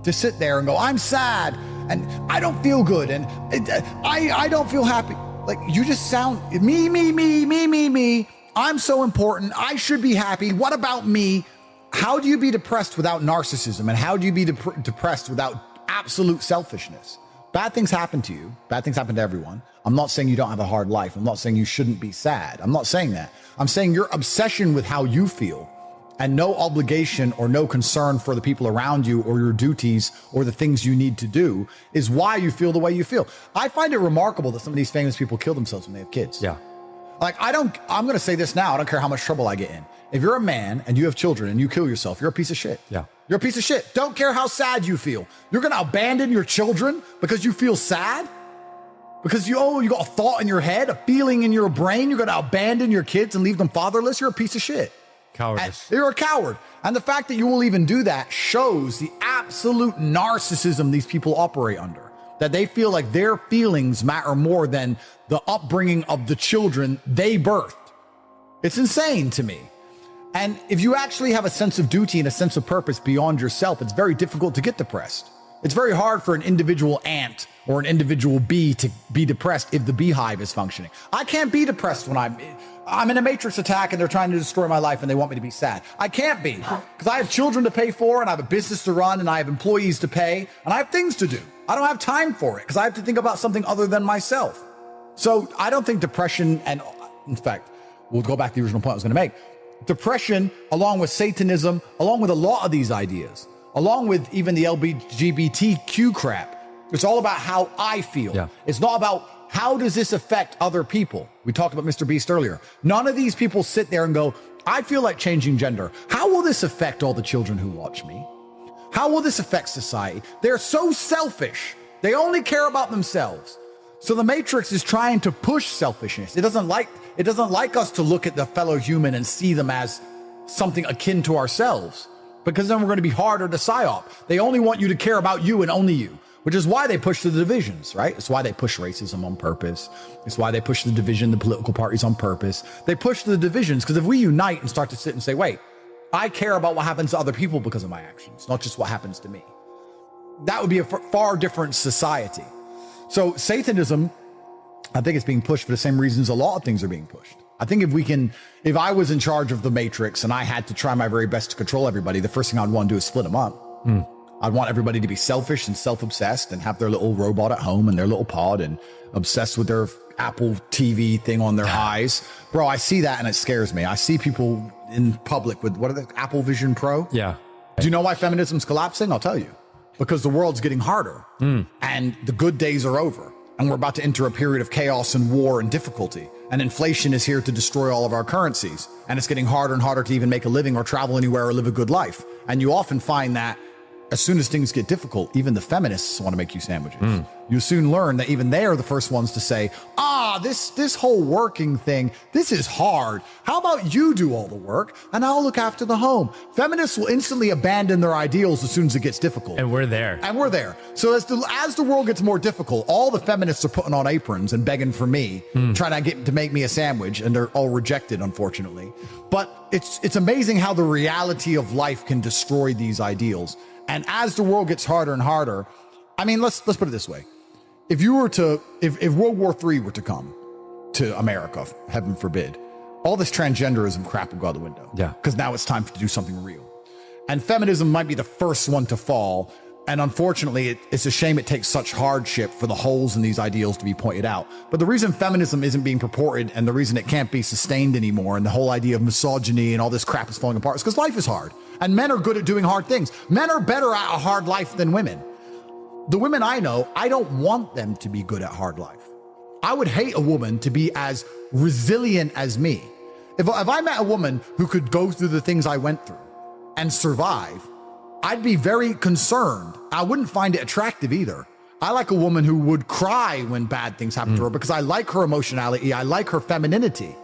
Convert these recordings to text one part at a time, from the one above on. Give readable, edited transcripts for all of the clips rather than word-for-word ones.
to sit there and go, I'm sad and I don't feel good and I don't feel happy. Like, you just sound me. I'm so important. I should be happy. What about me? How do you be depressed without narcissism? And how do you be depressed without absolute selfishness? Bad things happen to you. Bad things happen to everyone. I'm not saying you don't have a hard life. I'm not saying you shouldn't be sad. I'm not saying that. I'm saying your obsession with how you feel and no obligation or no concern for the people around you or your duties or the things you need to do is why you feel the way you feel. I find it remarkable that some of these famous people kill themselves when they have kids. Yeah. Like, I'm going to say this now. I don't care how much trouble I get in. If you're a man and you have children and you kill yourself, you're a piece of shit. Yeah. You're a piece of shit. Don't care how sad you feel. You're going to abandon your children because you feel sad? Because you got a thought in your head, a feeling in your brain. You're going to abandon your kids and leave them fatherless? You're a piece of shit. Cowardice. You're a coward. And the fact that you will even do that shows the absolute narcissism these people operate under. That they feel like their feelings matter more than the upbringing of the children they birthed. It's insane to me. And if you actually have a sense of duty and a sense of purpose beyond yourself, it's very difficult to get depressed. It's very hard for an individual ant or an individual bee to be depressed if the beehive is functioning. I can't be depressed when I'm in a matrix attack and they're trying to destroy my life and they want me to be sad. I can't be, because I have children to pay for and I have a business to run and I have employees to pay and I have things to do. I don't have time for it because I have to think about something other than myself. So I don't think depression, and in fact, we'll go back to the original point I was going to make. Depression, along with Satanism, along with a lot of these ideas, along with even the LGBTQ crap, it's all about how I feel. Yeah. It's not about how does this affect other people. We talked about Mr. Beast earlier. None of these people sit there and go, I feel like changing gender. How will this affect all the children who watch me? How will this affect society? They're so selfish. They only care about themselves. So the Matrix is trying to push selfishness. It doesn't like us to look at the fellow human and see them as something akin to ourselves, because then we're going to be harder to psyop. They only want you to care about you and only you, which is why they push the divisions, right? It's why they push racism on purpose. It's why they push the division, the political parties on purpose. They push the divisions because if we unite and start to sit and say, wait, I care about what happens to other people because of my actions, not just what happens to me, that would be a far different society. So Satanism, I think it's being pushed for the same reasons a lot of things are being pushed. I think if I was in charge of the Matrix and I had to try my very best to control everybody, the first thing I'd want to do is split them up. I'd want everybody to be selfish and self-obsessed and have their little robot at home and their little pod and obsessed with their Apple TV thing on their eyes. Bro, I see that and it scares me. I see people in public with, what are the Apple Vision Pro? Yeah. Do you know why feminism's collapsing? I'll tell you. Because the world's getting harder and the good days are over and we're about to enter a period of chaos and war and difficulty. And inflation is here to destroy all of our currencies. And it's getting harder and harder to even make a living or travel anywhere or live a good life. And you often find that as soon as things get difficult, even the feminists want to make you sandwiches. You soon learn that even they are the first ones to say, this whole working thing, this is hard. How about you do all the work and I'll look after the home? Feminists will instantly abandon their ideals as soon as it gets difficult. And we're there. So as the world gets more difficult, all the feminists are putting on aprons and begging for me, trying to make me a sandwich, and they're all rejected, unfortunately. But it's amazing how the reality of life can destroy these ideals. And as the world gets harder and harder, I mean, let's put it this way. If World War III were to come to America, heaven forbid, all this transgenderism crap would go out the window. Yeah. Because now it's time to do something real. And feminism might be the first one to fall. And unfortunately, it's a shame it takes such hardship for the holes in these ideals to be pointed out. But the reason feminism isn't being purported and the reason it can't be sustained anymore and the whole idea of misogyny and all this crap is falling apart is because life is hard. And men are good at doing hard things. Men are better at a hard life than women. The women I know, I don't want them to be good at hard life. I would hate a woman to be as resilient as me. If I met a woman who could go through the things I went through and survive, I'd be very concerned. I wouldn't find it attractive either. I like a woman who would cry when bad things happen to her because I like her emotionality. I like her femininity.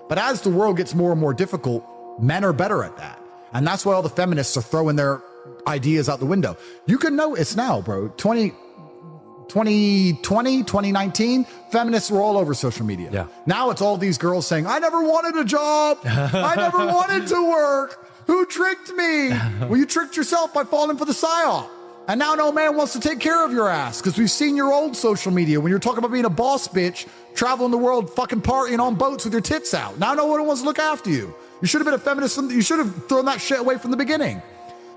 But as the world gets more and more difficult, men are better at that. And that's why all the feminists are throwing their ideas out the window. You can notice now, bro, 2020, 2019, feminists were all over social media. Yeah. Now it's all these girls saying, I never wanted a job. I never wanted to work. Who tricked me? Well, you tricked yourself by falling for the psyop. And now no man wants to take care of your ass because we've seen your old social media when you're talking about being a boss bitch, traveling the world, fucking partying on boats with your tits out. Now no one wants to look after you. You should have been a feminist. You should have thrown that shit away from the beginning.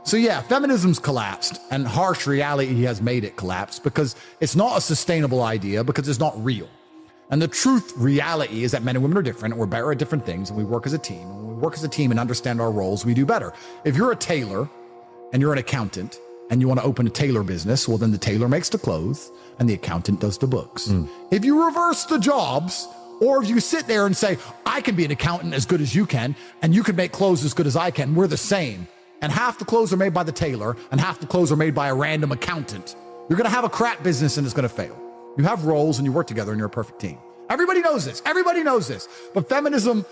So yeah, feminism's collapsed, and harsh reality has made it collapse because it's not a sustainable idea, because it's not real. And the reality is that men and women are different, and we're better at different things, and we work as a team. And when we work as a team and understand our roles, we do better. If you're a tailor and you're an accountant and you want to open a tailor business, well, then the tailor makes the clothes and the accountant does the books. If you reverse the jobs, or if you sit there and say, I can be an accountant as good as you can, and you can make clothes as good as I can, we're the same. And half the clothes are made by the tailor and half the clothes are made by a random accountant. You're going to have a crap business and it's going to fail. You have roles and you work together and you're a perfect team. Everybody knows this. Everybody knows this. But feminism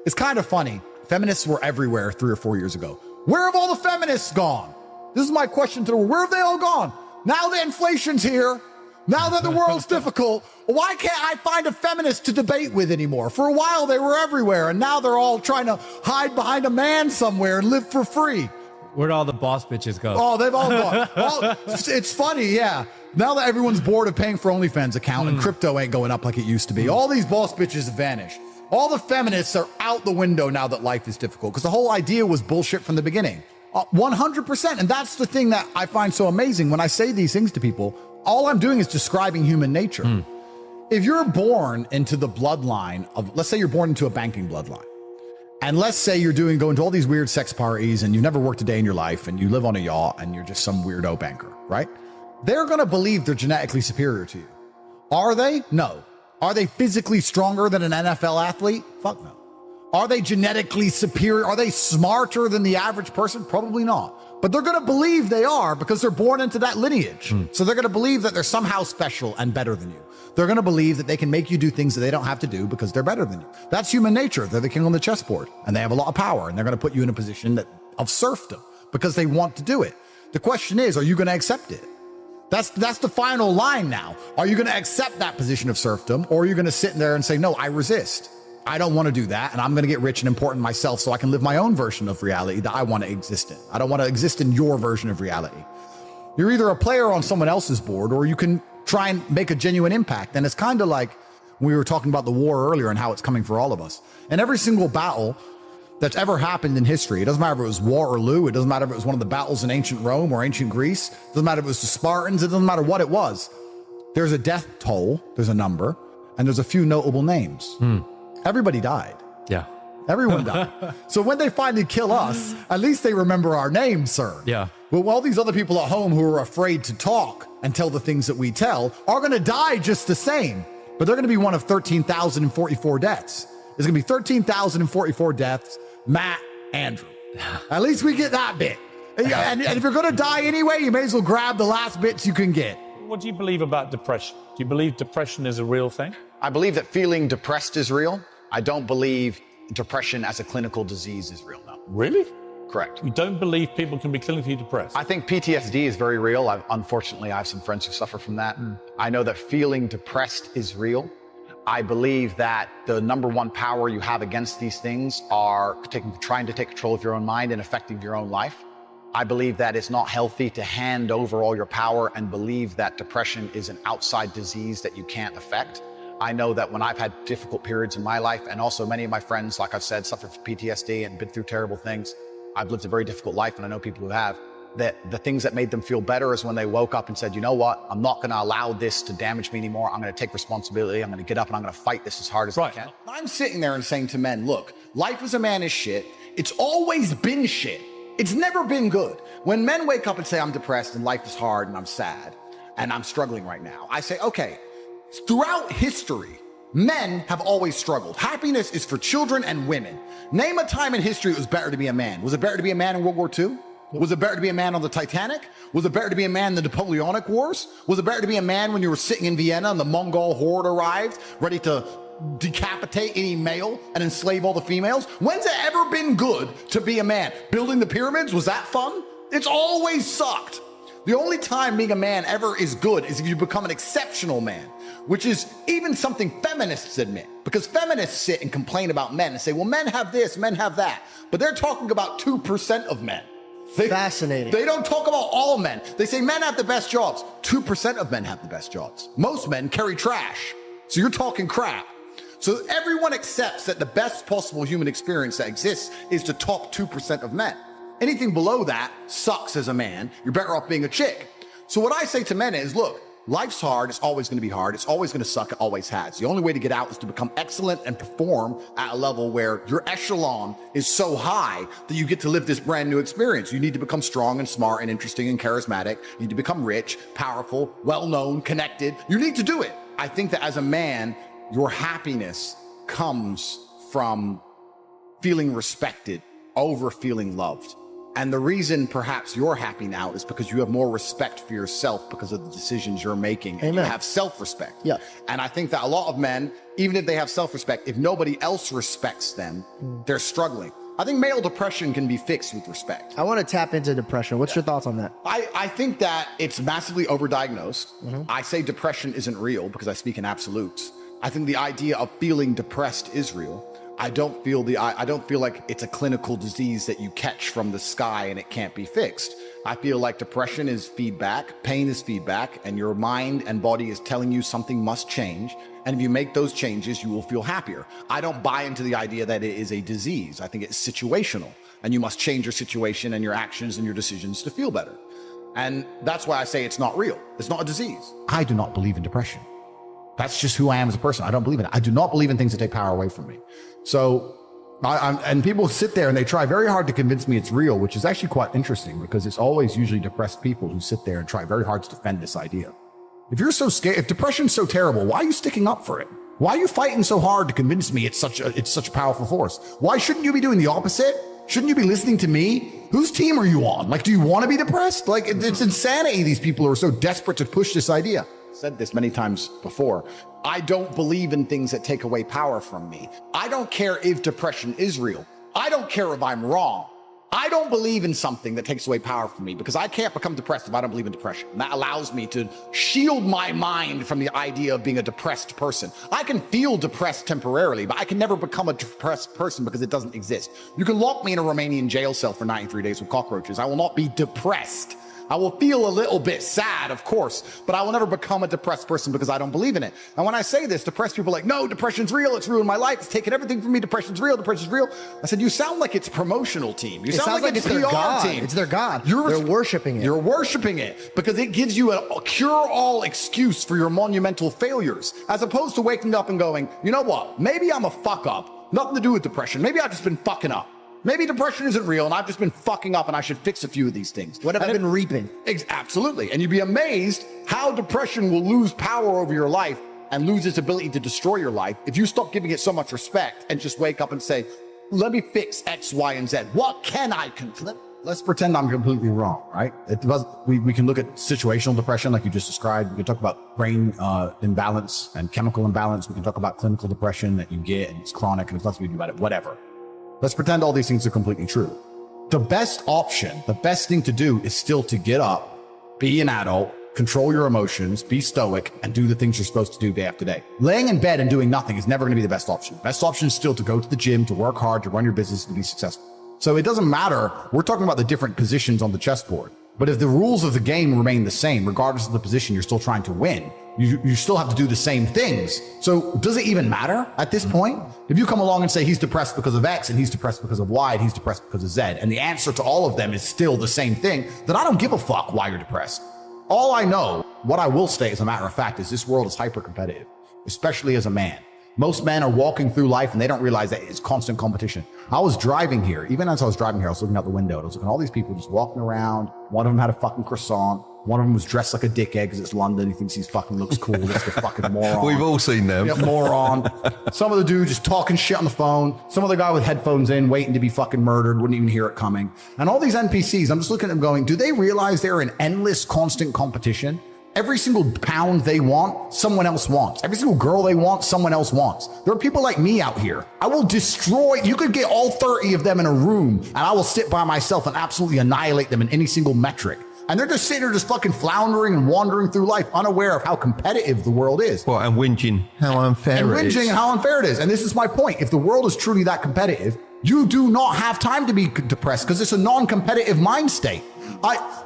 is kind of funny. Feminists were everywhere 3 or 4 years ago. Where have all the feminists gone? This is my question to the world. Where have they all gone? Now that inflation's here, now that the world's difficult, why can't I find a feminist to debate with anymore? For a while they were everywhere, and now they're all trying to hide behind a man somewhere and live for free. Where'd all the boss bitches go? Oh, they've all gone. It's funny, yeah. Now that everyone's bored of paying for OnlyFans account and crypto ain't going up like it used to be, all these boss bitches have vanished. All the feminists are out the window now that life is difficult, because the whole idea was bullshit from the beginning. 100%. And that's the thing that I find so amazing. When I say these things to people, all I'm doing is describing human nature. If you're born into the bloodline of, let's say you're born into a banking bloodline, and let's say you're going to all these weird sex parties and you've never worked a day in your life and you live on a yacht and you're just some weirdo banker, right? They're going to believe they're genetically superior to you. Are they? No. Are they physically stronger than an NFL athlete? Fuck no. Are they genetically superior? Are they smarter than the average person? Probably not. But they're going to believe they are because they're born into that lineage. So they're going to believe that they're somehow special and better than you. They're going to believe that they can make you do things that they don't have to do because they're better than you. That's human nature. They're the king on the chessboard and they have a lot of power, and they're going to put you in a position of serfdom because they want to do it. The question is, are you going to accept it? That's the final line now. Are you going to accept that position of serfdom, or are you going to sit there and say, no, I resist. I don't want to do that, and I'm going to get rich and important myself so I can live my own version of reality that I want to exist in. I don't want to exist in your version of reality. You're either a player on someone else's board, or you can try and make a genuine impact. And it's kind of like we were talking about the war earlier and how it's coming for all of us. And every single battle that's ever happened in history, it doesn't matter if it was Waterloo, it doesn't matter if it was one of the battles in ancient Rome or ancient Greece, it doesn't matter if it was the Spartans, it doesn't matter what it was. There's a death toll, there's a number, and there's a few notable names. Everybody died. Yeah. Everyone died. So when they finally kill us, at least they remember our names, sir. Yeah. But all these other people at home who are afraid to talk and tell the things that we tell are going to die just the same. But they're going to be one of 13,044 deaths. There's going to be 13,044 deaths. Matt, Andrew. At least we get that bit. And if you're going to die anyway, you may as well grab the last bits you can get. What do you believe about depression? Do you believe depression is a real thing? I believe that feeling depressed is real. I don't believe depression as a clinical disease is real, no. Really? Correct. You don't believe people can be clinically depressed? I think PTSD is very real. Unfortunately, I have some friends who suffer from that. I know that feeling depressed is real. I believe that the number one power you have against these things are trying to take control of your own mind and affecting your own life. I believe that it's not healthy to hand over all your power and believe that depression is an outside disease that you can't affect. I know that when I've had difficult periods in my life, and also many of my friends, like I've said, suffer from PTSD and been through terrible things. I've lived a very difficult life, and I know people who have, that the things that made them feel better is when they woke up and said, you know what, I'm not going to allow this to damage me anymore. I'm going to take responsibility. I'm going to get up and I'm going to fight this as hard as I can. I'm sitting there and saying to men, look, life as a man is shit. It's always been shit. It's never been good. When men wake up and say, I'm depressed and life is hard and I'm sad and I'm struggling right now, I say, okay, throughout history, men have always struggled. Happiness is for children and women. Name a time in history it was better to be a man. Was it better to be a man in World War II? Was it better to be a man on the Titanic? Was it better to be a man in the Napoleonic Wars? Was it better to be a man when you were sitting in Vienna and the Mongol horde arrived, ready to decapitate any male and enslave all the females? When's it ever been good to be a man? Building the pyramids, was that fun? It's always sucked. The only time being a man ever is good is if you become an exceptional man, which is even something feminists admit, because feminists sit and complain about men and say, well, men have this, men have that, but they're talking about 2% of men. Fascinating. They don't talk about all men. They say men have the best jobs. 2% of men have the best jobs. Most men carry trash. So you're talking crap. So everyone accepts that the best possible human experience that exists is the top 2% of men. Anything below that sucks as a man. You're better off being a chick. So what I say to men is, look, life's hard. It's always going to be hard. It's always going to suck. It always has. The only way to get out is to become excellent and perform at a level where your echelon is so high that you get to live this brand new experience. You need to become strong and smart and interesting and charismatic. You need to become rich, powerful, well-known, connected. You need to do it. I think that as a man, your happiness comes from feeling respected over feeling loved. And the reason perhaps you're happy now is because you have more respect for yourself because of the decisions you're making. And you have self-respect. Yeah. And I think that a lot of men, even if they have self-respect, if nobody else respects them, they're struggling. I think male depression can be fixed with respect. I want to tap into depression. What's your thoughts on that? I think that it's massively overdiagnosed. I say depression isn't real because I speak in absolutes. I think the idea of feeling depressed is real. I don't feel like it's a clinical disease that you catch from the sky and it can't be fixed. I feel like depression is feedback, pain is feedback, and your mind and body is telling you something must change. And if you make those changes, you will feel happier. I don't buy into the idea that it is a disease. I think it's situational, and you must change your situation and your actions and your decisions to feel better. And that's why I say it's not real. It's not a disease. I do not believe in depression. That's just who I am as a person. I don't believe in it. I do not believe in things that take power away from me. So, and people sit there and they try very hard to convince me it's real, which is actually quite interesting because it's always usually depressed people who sit there and try very hard to defend this idea. If you're so scared, if depression's so terrible, why are you sticking up for it? Why are you fighting so hard to convince me it's such a powerful force? Why shouldn't you be doing the opposite? Shouldn't you be listening to me? Whose team are you on? Like, do you want to be depressed? Like, it's insanity. These people are so desperate to push this idea. Said this many times before. I don't believe in things that take away power from me. I don't care if depression is real. I don't care if I'm wrong. I don't believe in something that takes away power from me because I can't become depressed if I don't believe in depression. And that allows me to shield my mind from the idea of being a depressed person. I can feel depressed temporarily, but I can never become a depressed person because it doesn't exist. You can lock me in a Romanian jail cell for 93 days with cockroaches. I will not be depressed. I will feel a little bit sad, of course, but I will never become a depressed person because I don't believe in it. And when I say this, depressed people are like, no, depression's real. It's ruined my life. It's taken everything from me. Depression's real. Depression's real. I said, you sound like it's a promotional team. You sound like it's their PR God. team. It's their God. They're worshiping it. You're worshiping it because it gives you a cure-all excuse for your monumental failures, as opposed to waking up and going, you know what? Maybe I'm a fuck up. Nothing to do with depression. Maybe I've just been fucking up. Maybe depression isn't real and I've just been fucking up and I should fix a few of these things. What have I been reaping? Absolutely. And you'd be amazed how depression will lose power over your life and lose its ability to destroy your life if you stop giving it so much respect and just wake up and say, let me fix X, Y, and Z. What can I control? Let's pretend I'm completely wrong, right? We can look at situational depression like you just described. We can talk about brain imbalance and chemical imbalance. We can talk about clinical depression that you get and it's chronic and there's nothing you can do about it, whatever. Let's pretend all these things are completely true. The best option, the best thing to do is still to get up, be an adult, control your emotions, be stoic, and do the things you're supposed to do day after day. Laying in bed and doing nothing is never going to be the best option. Best option is still to go to the gym, to work hard, to run your business, to be successful. So it doesn't matter. We're talking about the different positions on the chessboard. But if the rules of the game remain the same, regardless of the position, you're still trying to win. You still have to do the same things. So does it even matter at this point? If you come along and say he's depressed because of X and he's depressed because of Y and he's depressed because of Z, and the answer to all of them is still the same thing, then I don't give a fuck why you're depressed. All I know, what I will say as a matter of fact, is this world is hyper competitive, especially as a man. Most men are walking through life and they don't realize that it's constant competition. I was driving here. Even as I was driving here, I was looking out the window and I was looking at all these people just walking around. One of them had a fucking croissant. One of them was dressed like a dickhead because it's London. He thinks he fucking looks cool. That's the fucking moron. We've all seen them. Yeah, moron. Some of the dude just talking shit on the phone. Some other guy with headphones in, waiting to be fucking murdered, wouldn't even hear it coming. And all these NPCs, I'm just looking at them going, do they realize they're in endless, constant competition? Every single pound they want, someone else wants. Every single girl they want, someone else wants. There are people like me out here. I will destroy, you could get all 30 of them in a room and I will sit by myself and absolutely annihilate them in any single metric. And they're just sitting there just fucking floundering and wandering through life, unaware of how competitive the world is. Well, and whinging how unfair it is. And whinging and how unfair it is. And this is my point. If the world is truly that competitive, You do not have time to be depressed because it's a non-competitive mind state.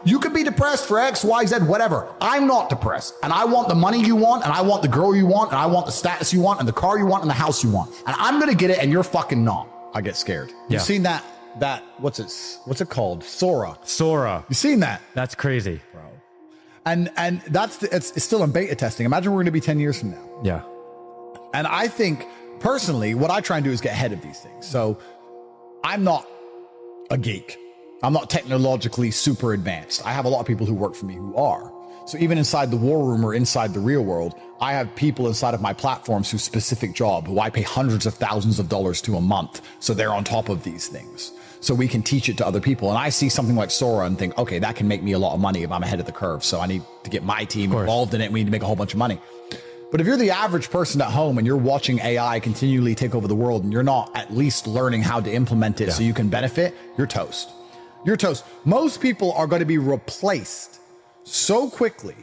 You could be depressed for X, Y, Z, whatever. I'm not depressed. And I want the money you want, and I want the girl you want, and I want the status you want, and the car you want, and the house you want. And I'm going to get it, and you're fucking not. I get scared. Yeah. You've seen that, what's it called? Sora. You seen that? That's crazy. Bro. And it's still in beta testing. Imagine we're going to be 10 years from now. Yeah. And I think, personally, what I try and do is get ahead of these things. So I'm not a geek. I'm not technologically super advanced. I have a lot of people who work for me who are. So even inside the war room or inside the real world, I have people inside of my platforms whose specific job, who I pay hundreds of thousands of dollars to a month. So they're on top of these things. So we can teach it to other people. And I see something like Sora and think, okay, that can make me a lot of money if I'm ahead of the curve. So I need to get my team involved in it. We need to make a whole bunch of money. But if you're the average person at home and you're watching AI continually take over the world and you're not at least learning how to implement it so you can benefit, you're toast. You're toast. Most people are going to be replaced so quickly.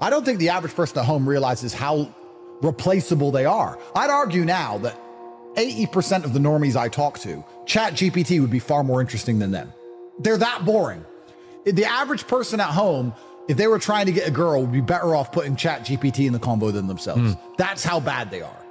I don't think the average person at home realizes how replaceable they are. I'd argue now that 80% of the normies I talk to, ChatGPT would be far more interesting than them. They're that boring. The average person at home, if they were trying to get a girl, would be better off putting ChatGPT in the combo than themselves. That's how bad they are.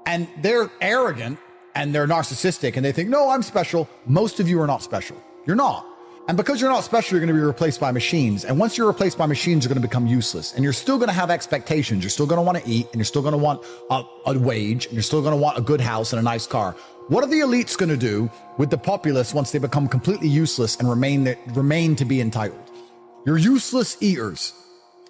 And they're arrogant and they're narcissistic and they think, no, I'm special. Most of you are not special. You're not. And because you're not special, you're going to be replaced by machines. And once you're replaced by machines, you're going to become useless. And you're still going to have expectations. You're still going to want to eat, and you're still going to want a wage, and you're still going to want a good house and a nice car. What are the elites going to do with the populace once they become completely useless and remain to be entitled? You're useless eaters.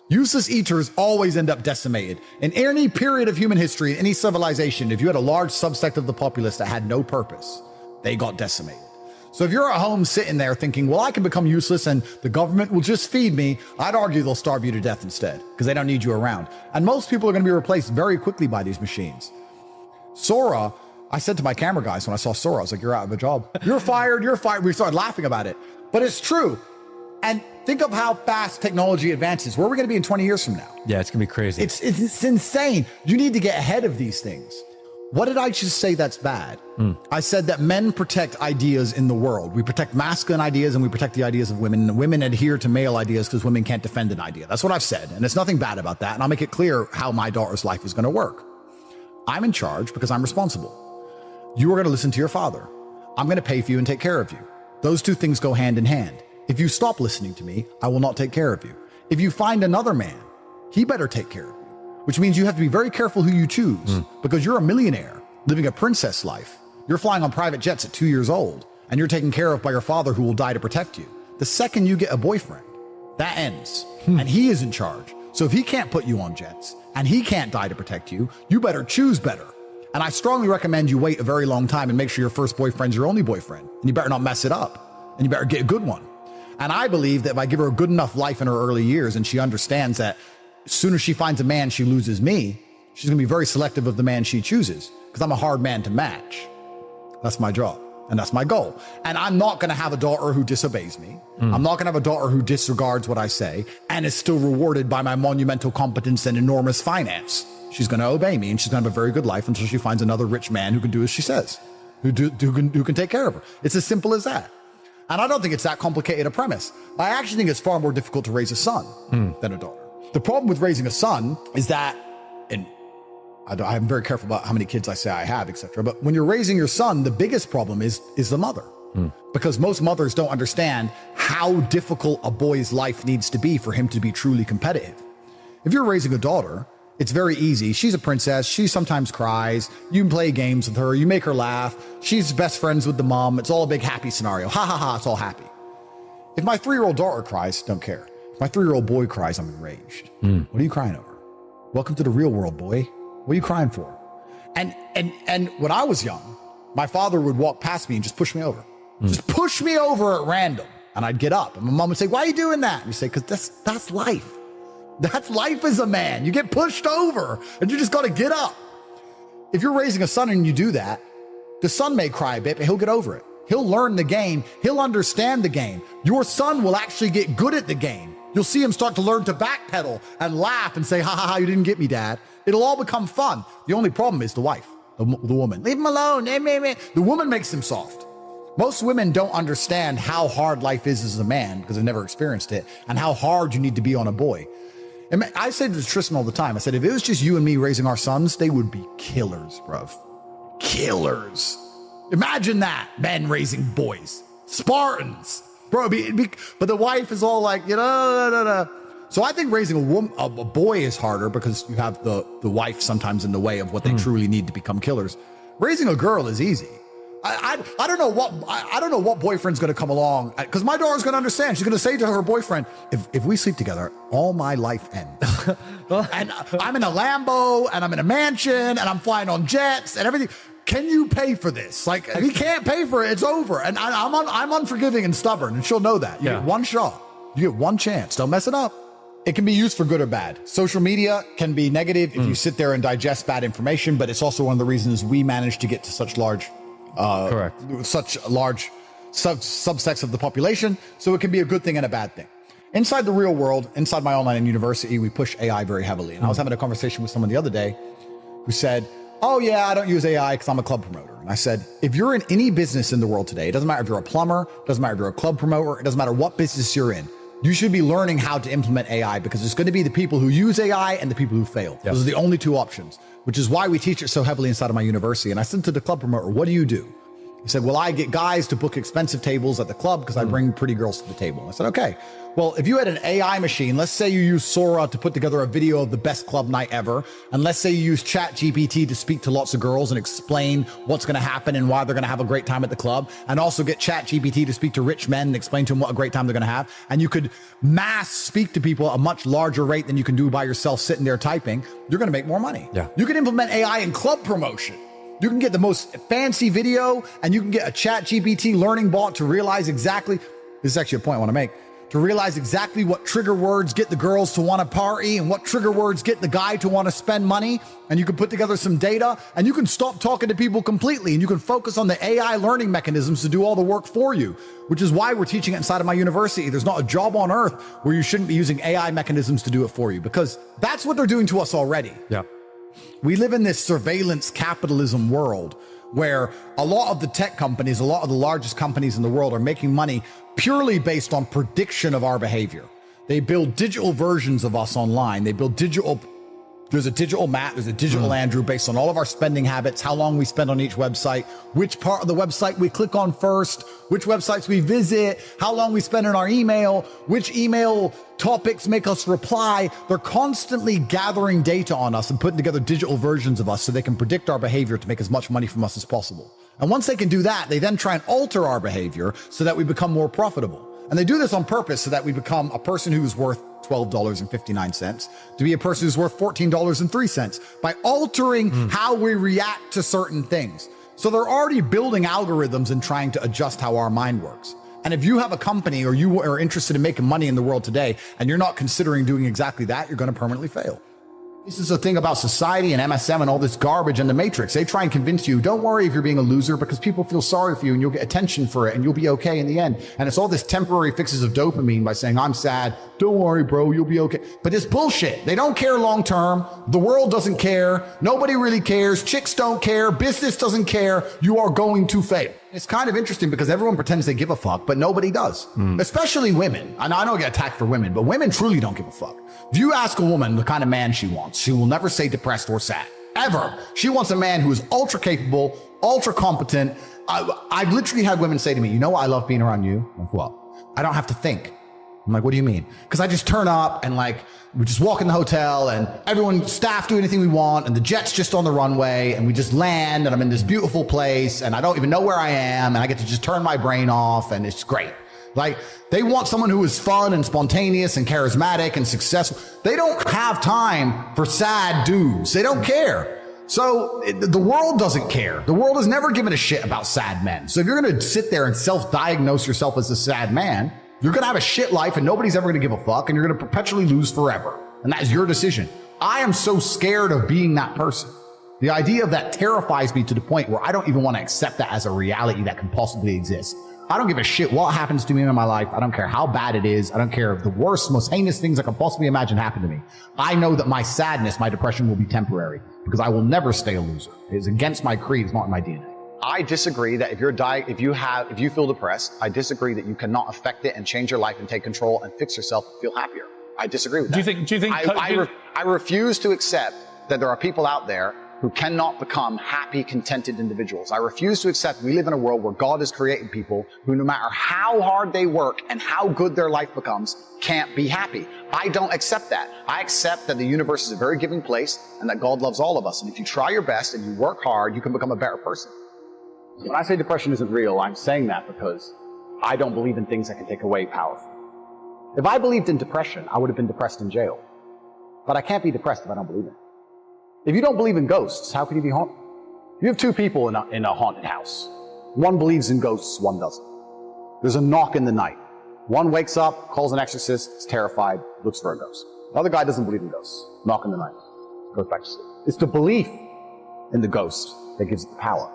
Useless eaters always end up decimated. In any period of human history, in any civilization, if you had a large subsect of the populace that had no purpose, they got decimated. So if you're at home sitting there thinking, well, I can become useless and the government will just feed me, I'd argue they'll starve you to death instead because they don't need you around. And most people are going to be replaced very quickly by these machines. Sora, I said to my camera guys when I saw Sora, I was like, you're out of a job. You're fired. You're fired. We started laughing about it, but it's true. And think of how fast technology advances. Where are we going to be in 20 years from now? Yeah, it's going to be crazy. It's insane. You need to get ahead of these things. What did I just say that's bad? I said that men protect ideas in the world. We protect masculine ideas and we protect the ideas of women. And women adhere to male ideas because women can't defend an idea. That's what I've said. And there's nothing bad about that. And I'll make it clear how my daughter's life is going to work. I'm in charge because I'm responsible. You are going to listen to your father. I'm going to pay for you and take care of you. Those two things go hand in hand. If you stop listening to me, I will not take care of you. If you find another man, he better take care of you. Which means you have to be very careful who you choose because you're a millionaire living a princess life. You're flying on private jets at 2 years old and you're taken care of by your father who will die to protect you. The second you get a boyfriend, that ends and he is in charge. So if he can't put you on jets and he can't die to protect you, you better choose better. And I strongly recommend you wait a very long time and make sure your first boyfriend's your only boyfriend. And you better not mess it up and you better get a good one. And I believe that if I give her a good enough life in her early years and she understands that as soon as she finds a man, she loses me, she's going to be very selective of the man she chooses because I'm a hard man to match. That's my job and that's my goal. And I'm not going to have a daughter who disobeys me. I'm not going to have a daughter who disregards what I say and is still rewarded by my monumental competence and enormous finance. She's going to obey me and she's going to have a very good life until she finds another rich man who can do as she says, who can take care of her. It's as simple as that. And I don't think it's that complicated a premise. I actually think it's far more difficult to raise a son than a daughter. The problem with raising a son is that, and I'm very careful about how many kids I say I have, etc. But when you're raising your son, the biggest problem is the mother. Because most mothers don't understand how difficult a boy's life needs to be for him to be truly competitive. If you're raising a daughter, it's very easy. She's a princess. She sometimes cries. You can play games with her. You make her laugh. She's best friends with the mom. It's all a big happy scenario. Ha ha ha, it's all happy. If my 3-year-old daughter cries, don't care. If my 3-year-old boy cries, I'm enraged. What are you crying over? Welcome to the real world, boy. What are you crying for? And when I was young, my father would walk past me and just push me over. Just push me over at random. And I'd get up. And my mom would say, why are you doing that? And you say, because that's life. That's life as a man. You get pushed over and you just got to get up. If you're raising a son and you do that, the son may cry a bit, but he'll get over it. He'll learn the game. He'll understand the game. Your son will actually get good at the game. You'll see him start to learn to backpedal and laugh and say, ha ha ha, you didn't get me, dad. It'll all become fun. The only problem is the wife, the woman. Leave him alone. The woman makes him soft. Most women don't understand how hard life is as a man because they've never experienced it, and how hard you need to be on a boy. And I say this to Tristan all the time. I said, if it was just you and me raising our sons, they would be killers, bruv. Killers. Imagine that, men raising boys. Spartans. Bro, but the wife is all like, So I think raising a boy is harder because you have the wife sometimes in the way of what they truly need to become killers. Raising a girl is easy. I don't know what boyfriend's going to come along, because my daughter's going to understand. She's going to say to her boyfriend, if we sleep together, all my life ends. And I'm in a Lambo and I'm in a mansion and I'm flying on jets and everything. Can you pay for this? Like, if he can't pay for it, it's over. And I'm unforgiving and stubborn, and she'll know that. You get one shot. You get one chance. Don't mess it up. It can be used for good or bad. Social media can be negative if you sit there and digest bad information, but it's also one of the reasons we managed to get to such large subsects of the population. So it can be a good thing and a bad thing. Inside the real world, inside my online university, we push AI very heavily. And I was having a conversation with someone the other day who said, oh yeah, I don't use AI because I'm a club promoter. And I said, if you're in any business in the world today, it doesn't matter if you're a plumber, it doesn't matter if you're a club promoter, it doesn't matter what business you're in, you should be learning how to implement AI, because it's going to be the people who use AI and the people who fail. Those are the only two options, which is why we teach it so heavily inside of my university. And I said to the club promoter, what do you do? He said, well, I get guys to book expensive tables at the club because I bring pretty girls to the table. I said, okay, well, if you had an AI machine, let's say you use Sora to put together a video of the best club night ever, and let's say you use ChatGPT to speak to lots of girls and explain what's going to happen and why they're going to have a great time at the club, and also get ChatGPT to speak to rich men and explain to them what a great time they're going to have, and you could mass speak to people at a much larger rate than you can do by yourself sitting there typing, you're going to make more money. Yeah. You can implement AI in club promotion. You can get the most fancy video, and you can get a ChatGPT learning bot to realize exactly, this is actually a point I want to make, to realize exactly what trigger words get the girls to want to party and what trigger words get the guy to want to spend money. And you can put together some data, and you can stop talking to people completely, and you can focus on the AI learning mechanisms to do all the work for you, which is why we're teaching it inside of my university. There's not a job on earth where you shouldn't be using AI mechanisms to do it for you, because that's what they're doing to us already. Yeah. We live in this surveillance capitalism world where a lot of the tech companies, a lot of the largest companies in the world are making money purely based on prediction of our behavior. They build digital versions of us online. They build there's a digital Matt, there's a digital Andrew based on all of our spending habits, how long we spend on each website, which part of the website we click on first, which websites we visit, how long we spend on our email, which email topics make us reply. They're constantly gathering data on us and putting together digital versions of us so they can predict our behavior to make as much money from us as possible. And once they can do that, they then try and alter our behavior so that we become more profitable. And they do this on purpose so that we become a person who's worth $12.59 to be a person who's worth $14.03 by altering how we react to certain things. So they're already building algorithms and trying to adjust how our mind works. And if you have a company or you are interested in making money in the world today and you're not considering doing exactly that, you're going to permanently fail. This is the thing about society and MSM and all this garbage and the Matrix. They try and convince you, don't worry if you're being a loser, because people feel sorry for you and you'll get attention for it and you'll be okay in the end. And it's all this temporary fixes of dopamine by saying, I'm sad. Don't worry, bro, you'll be okay. But it's bullshit. They don't care long term. The world doesn't care. Nobody really cares. Chicks don't care. Business doesn't care. You are going to fail. It's kind of interesting because everyone pretends they give a fuck, but nobody does, especially women. And I don't get attacked for women, but women truly don't give a fuck. If you ask a woman the kind of man she wants, she will never say depressed or sad, ever. She wants a man who is ultra capable, ultra competent. I've literally had women say to me, you know what I love being around you? I'm like, what? I don't have to think. I'm like, what do you mean? Because I just turn up and like, we just walk in the hotel and everyone, staff do anything we want and the jet's just on the runway and we just land and I'm in this beautiful place and I don't even know where I am and I get to just turn my brain off and it's great. Like, they want someone who is fun and spontaneous and charismatic and successful. They don't have time for sad dudes. They don't care. So the world doesn't care. The world has never given a shit about sad men. So if you're going to sit there and self-diagnose yourself as a sad man, you're going to have a shit life and nobody's ever going to give a fuck and you're going to perpetually lose forever. And that is your decision. I am so scared of being that person. The idea of that terrifies me to the point where I don't even want to accept that as a reality that can possibly exist. I don't give a shit what happens to me in my life. I don't care how bad it is. I don't care if the worst, most heinous things I can possibly imagine happen to me. I know that my sadness, my depression will be temporary because I will never stay a loser. It is against my creed. It's not in my DNA. I disagree that if you feel depressed, I disagree that you cannot affect it and change your life and take control and fix yourself and feel happier. I disagree with that. Do you think I refuse to accept that there are people out there who cannot become happy, contented individuals. I refuse to accept we live in a world where God has created people who, no matter how hard they work and how good their life becomes, can't be happy. I don't accept that. I accept that the universe is a very giving place and that God loves all of us. And if you try your best and you work hard, you can become a better person. When I say depression isn't real, I'm saying that because I don't believe in things that can take away power. If I believed in depression, I would have been depressed in jail. But I can't be depressed if I don't believe in it. If you don't believe in ghosts, how can you be haunted? You have two people in a haunted house. One believes in ghosts, one doesn't. There's a knock in the night. One wakes up, calls an exorcist, is terrified, looks for a ghost. The other guy doesn't believe in ghosts. Knock in the night. Goes back to sleep. It's the belief in the ghost that gives it the power.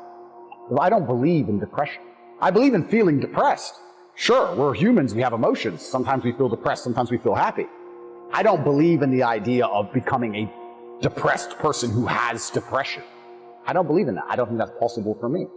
If I don't believe in depression, I believe in feeling depressed. Sure, we're humans, we have emotions. Sometimes we feel depressed, sometimes we feel happy. I don't believe in the idea of becoming a depressed person who has depression. I don't believe in that. I don't think that's possible for me.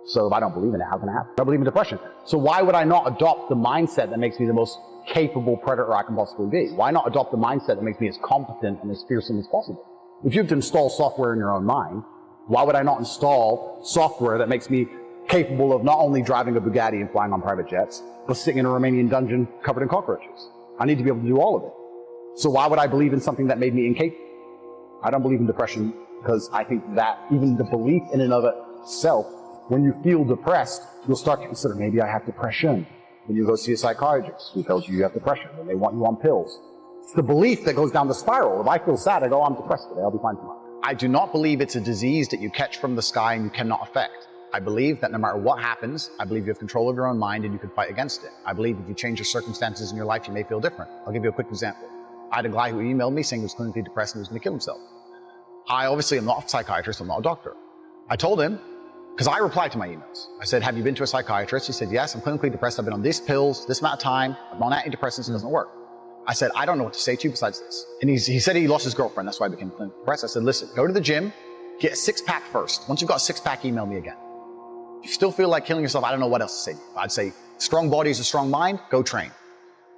So if I don't believe in it, how can it happen? I don't believe in depression. So why would I not adopt the mindset that makes me the most capable predator I can possibly be? Why not adopt the mindset that makes me as competent and as fearsome as possible? If you have to install software in your own mind, why would I not install software that makes me capable of not only driving a Bugatti and flying on private jets, but sitting in a Romanian dungeon covered in cockroaches? I need to be able to do all of it. So why would I believe in something that made me incapable? I don't believe in depression because I think that even the belief in and of itself, when you feel depressed, you'll start to consider, maybe I have depression. When you go see a psychiatrist who tells you have depression and they want you on pills. It's the belief that goes down the spiral. If I feel sad, I go, I'm depressed today, I'll be fine tomorrow. I do not believe it's a disease that you catch from the sky and you cannot affect. I believe that no matter what happens, I believe you have control of your own mind and you can fight against it. I believe if you change your circumstances in your life, you may feel different. I'll give you a quick example. I had a guy who emailed me saying he was clinically depressed and he was going to kill himself. I obviously am not a psychiatrist, I'm not a doctor. I told him, because I replied to my emails. I said, have you been to a psychiatrist? He said, yes, I'm clinically depressed. I've been on these pills, this amount of time. I'm on antidepressants, it doesn't work. I said, I don't know what to say to you besides this. And he said he lost his girlfriend, that's why I became clinically depressed. I said, listen, go to the gym, get a six-pack first. Once you've got a six-pack, email me again. If you still feel like killing yourself, I don't know what else to say. I'd say, strong body is a strong mind, go train.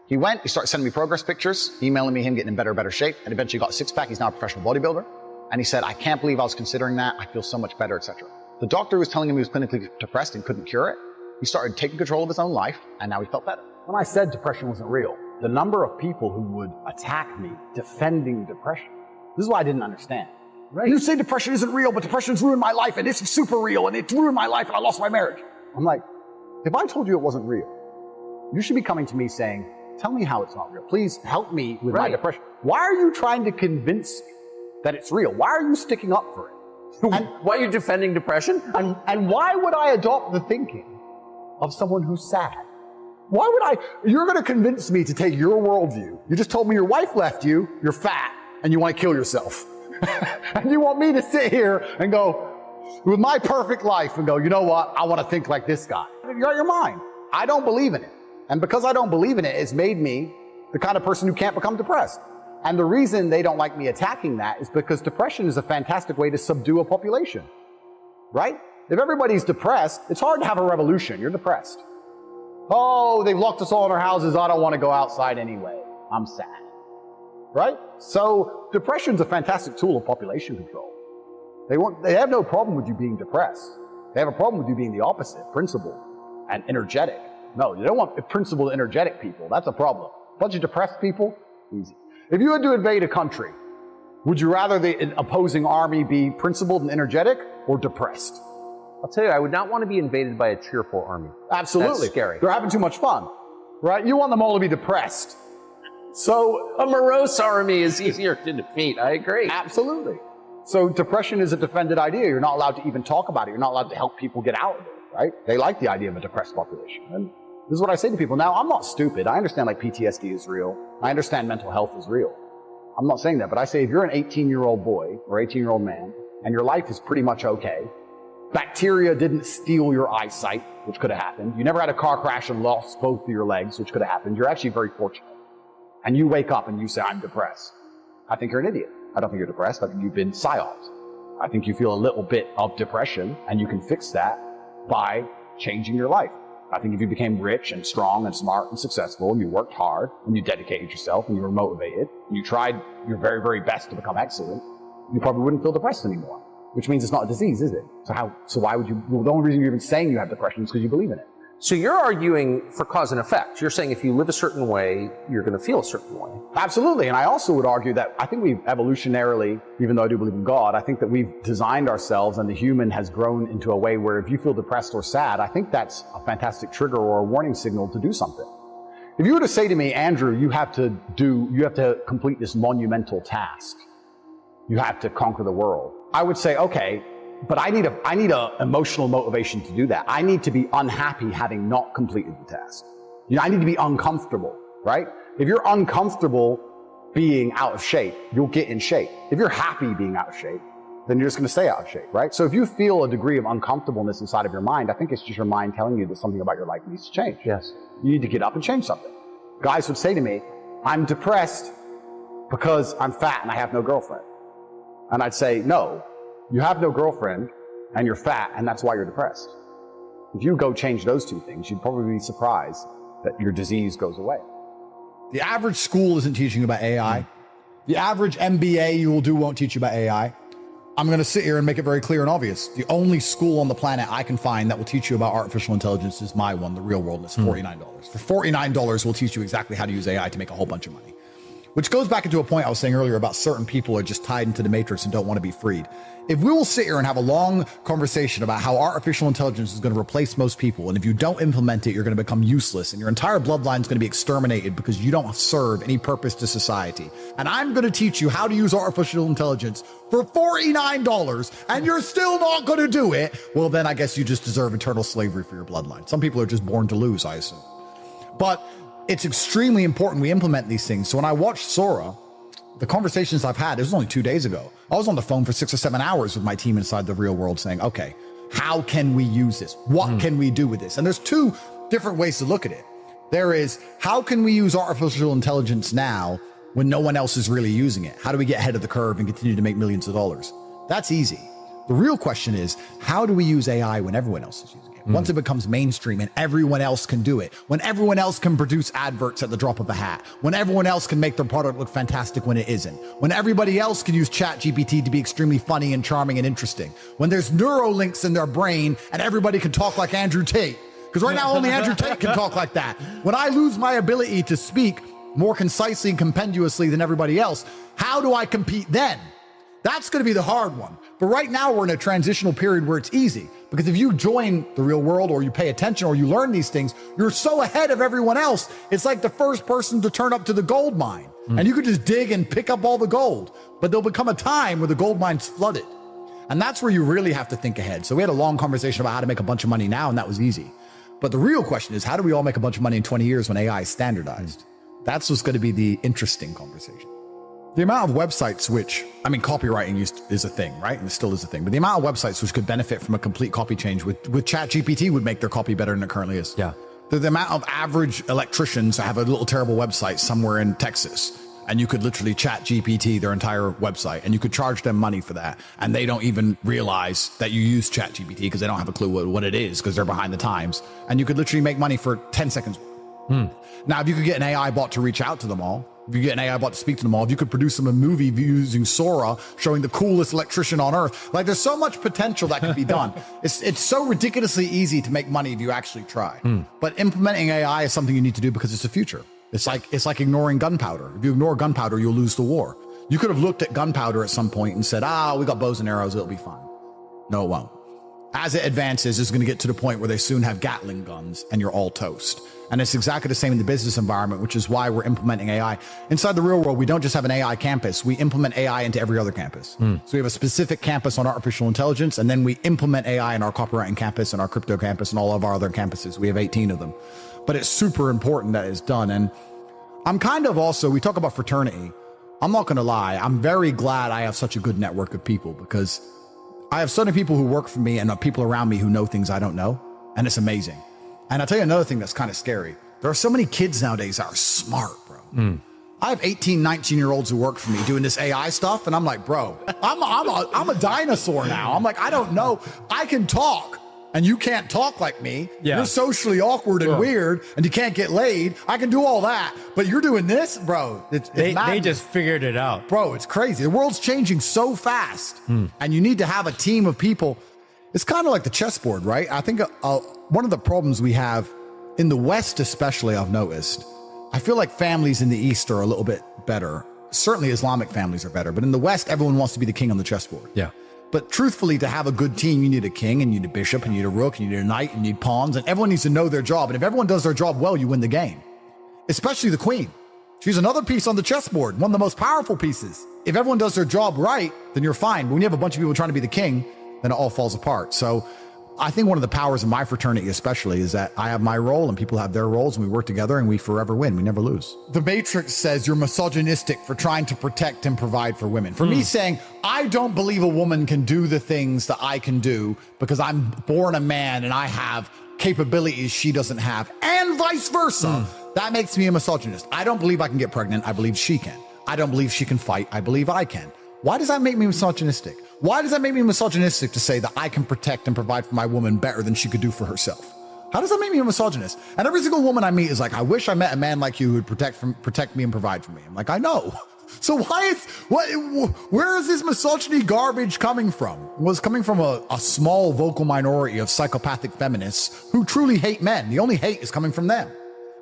He went, he started sending me progress pictures, emailing me him getting in better shape, and eventually got a six-pack. He's now a professional bodybuilder. And he said, I can't believe I was considering that. I feel so much better, etc. The doctor was telling him he was clinically depressed and couldn't cure it. He started taking control of his own life, and now he felt better. When I said depression wasn't real, the number of people who would attack me defending depression, this is what I didn't understand. Right? You say depression isn't real, but depression's ruined my life, and it's super real, and it's ruined my life, and I lost my marriage. I'm like, if I told you it wasn't real, you should be coming to me saying, tell me how it's not real. Please help me with my depression. Why are you trying to convince me that it's real? Why are you sticking up for it? And why are you defending depression? And why would I adopt the thinking of someone who's sad? Why would you're going to convince me to take your worldview. You just told me your wife left you, you're fat, and you want to kill yourself. And you want me to sit here and go, with my perfect life, and go, you know what, I want to think like this guy. You're out of your mind. I don't believe in it. And because I don't believe in it, it's made me the kind of person who can't become depressed. And the reason they don't like me attacking that is because depression is a fantastic way to subdue a population, right? If everybody's depressed, it's hard to have a revolution. You're depressed. Oh, they've locked us all in our houses. I don't want to go outside anyway. I'm sad, right? So depression's a fantastic tool of population control. They have no problem with you being depressed. They have a problem with you being the opposite, principled and energetic. No, you don't want principled, energetic people. That's a problem. A bunch of depressed people, easy. If you had to invade a country, would you rather the opposing army be principled and energetic or depressed? I'll tell you, I would not want to be invaded by a cheerful army. Absolutely. That's scary. They're having too much fun, right? You want them all to be depressed. So a morose army is easier to defeat. I agree. Absolutely. So depression is a defended idea. You're not allowed to even talk about it. You're not allowed to help people get out of it, right? They like the idea of a depressed population. And this is what I say to people. Now, I'm not stupid. I understand like PTSD is real. I understand mental health is real. I'm not saying that, but I say if you're an 18-year-old boy or 18-year-old man and your life is pretty much okay, bacteria didn't steal your eyesight, which could have happened. You never had a car crash and lost both of your legs, which could have happened. You're actually very fortunate. And you wake up and you say, I'm depressed. I think you're an idiot. I don't think you're depressed. I think you've been psyoped. I think you feel a little bit of depression and you can fix that by changing your life. I think if you became rich and strong and smart and successful, and you worked hard and you dedicated yourself and you were motivated and you tried your very, very best to become excellent, you probably wouldn't feel depressed anymore, which means it's not a disease, is it? So why would you, well, the only reason you're even saying you have depression is because you believe in it. So you're arguing for cause and effect. You're saying if you live a certain way, you're going to feel a certain way. Absolutely. And I also would argue that I think we've evolutionarily, even though I do believe in God, I think that we've designed ourselves and the human has grown into a way where if you feel depressed or sad, I think that's a fantastic trigger or a warning signal to do something. If you were to say to me, Andrew, you have to complete this monumental task. You have to conquer the world. I would say, okay, but I need a emotional motivation to do that. I need to be unhappy having not completed the task. You know, I need to be uncomfortable, right? If you're uncomfortable being out of shape, you'll get in shape. If you're happy being out of shape, then you're just going to stay out of shape, right? So if you feel a degree of uncomfortableness inside of your mind, I think it's just your mind telling you that something about your life needs to change. Yes. You need to get up and change something. Guys would say to me, I'm depressed because I'm fat and I have no girlfriend. And I'd say, no. You have no girlfriend, and you're fat, and that's why you're depressed. If you go change those two things, you'd probably be surprised that your disease goes away. The average school isn't teaching you about AI. The average MBA you will do won't teach you about AI. I'm going to sit here and make it very clear and obvious. The only school on the planet I can find that will teach you about artificial intelligence is my one, the real world, and it's $49. For $49, we'll teach you exactly how to use AI to make a whole bunch of money. Which goes back into a point I was saying earlier about certain people are just tied into the matrix and don't want to be freed. If we will sit here and have a long conversation about how artificial intelligence is going to replace most people, and if you don't implement it, you're going to become useless, and your entire bloodline is going to be exterminated because you don't serve any purpose to society. And I'm going to teach you how to use artificial intelligence for $49, and you're still not going to do it, well, then I guess you just deserve eternal slavery for your bloodline. Some people are just born to lose, I assume. But it's extremely important we implement these things. So when I watched Sora, the conversations I've had, it was only 2 days ago. I was on the phone for 6 or 7 hours with my team inside the real world saying, okay, how can we use this? What can we do with this? And there's two different ways to look at it. There is, how can we use artificial intelligence now when no one else is really using it? How do we get ahead of the curve and continue to make millions of dollars? That's easy. The real question is, how do we use AI when everyone else is using it? Once it becomes mainstream and everyone else can do it, when everyone else can produce adverts at the drop of a hat, when everyone else can make their product look fantastic when it isn't, when everybody else can use ChatGPT to be extremely funny and charming and interesting, when there's neurolinks in their brain and everybody can talk like Andrew Tate, because right now only Andrew Tate can talk like that. When I lose my ability to speak more concisely and compendiously than everybody else, how do I compete then? That's going to be the hard one. But right now we're in a transitional period where it's easy, because if you join the real world or you pay attention or you learn these things, you're so ahead of everyone else. It's like the first person to turn up to the gold mine and you could just dig and pick up all the gold, but there'll become a time where the gold mine's flooded. And that's where you really have to think ahead. So we had a long conversation about how to make a bunch of money now, and that was easy. But the real question is, how do we all make a bunch of money in 20 years when AI is standardized? That's what's going to be the interesting conversation. The amount of websites which, I mean, copywriting is a thing, right? And it still is a thing. But the amount of websites which could benefit from a complete copy change with ChatGPT would make their copy better than it currently is. Yeah. The amount of average electricians have a little terrible website somewhere in Texas, and you could literally ChatGPT their entire website, and you could charge them money for that. And they don't even realize that you use ChatGPT because they don't have a clue what it is because they're behind the times. And you could literally make money for 10 seconds. Now, if you could get an AI bot to reach out to them all, if you get an AI bot to speak to them all, if you could produce them a movie using Sora, showing the coolest electrician on earth, like there's so much potential that could be done. It's so ridiculously easy to make money if you actually try. But implementing AI is something you need to do because it's the future. It's like ignoring gunpowder. If you ignore gunpowder, you'll lose the war. You could have looked at gunpowder at some point and said, we got bows and arrows, it'll be fine. No, it won't. As it advances, it's going to get to the point where they soon have Gatling guns and you're all toast. And it's exactly the same in the business environment, which is why we're implementing AI. Inside the real world, we don't just have an AI campus, we implement AI into every other campus. So we have a specific campus on artificial intelligence, and then we implement AI in our copywriting campus and our crypto campus and all of our other campuses. We have 18 of them. But it's super important that it's done. And I'm kind of also, we talk about fraternity. I'm not going to lie. I'm very glad I have such a good network of people, because I have so many people who work for me and people around me who know things I don't know. And it's amazing. And I'll tell you another thing that's kind of scary. There are so many kids nowadays that are smart, bro. I have 18, 19-year-olds who work for me doing this AI stuff. And I'm like, bro, I'm a dinosaur now. I'm like, I don't know. I can talk, and you can't talk like me. Yeah. You're socially awkward and weird, and you can't get laid. I can do all that, but you're doing this, bro. They just figured it out. Bro, it's crazy. The world's changing so fast, and you need to have a team of people. It's kind of like the chessboard, right? I think one of the problems we have in the West, especially, I've noticed, I feel like families in the East are a little bit better. Certainly Islamic families are better, but in the West, everyone wants to be the king on the chessboard. Yeah. But truthfully, to have a good team, you need a king, and you need a bishop, and you need a rook, and you need a knight, and you need pawns, and everyone needs to know their job. And if everyone does their job well, you win the game. Especially the queen. She's another piece on the chessboard, one of the most powerful pieces. If everyone does their job right, then you're fine. But when you have a bunch of people trying to be the king, then it all falls apart. So I think one of the powers of my fraternity especially is that I have my role and people have their roles, and we work together and we forever win. We never lose. The Matrix says you're misogynistic for trying to protect and provide for women. For me saying, I don't believe a woman can do the things that I can do because I'm born a man and I have capabilities she doesn't have, and vice versa. That makes me a misogynist. I don't believe I can get pregnant. I believe she can. I don't believe she can fight. I believe I can. Why does that make me misogynistic? Why does that make me misogynistic to say that I can protect and provide for my woman better than she could do for herself? How does that make me a misogynist? And every single woman I meet is like, I wish I met a man like you who would protect me and provide for me. I'm like, I know. So where is this misogyny garbage coming from? Well, it's coming from a small vocal minority of psychopathic feminists who truly hate men. The only hate is coming from them.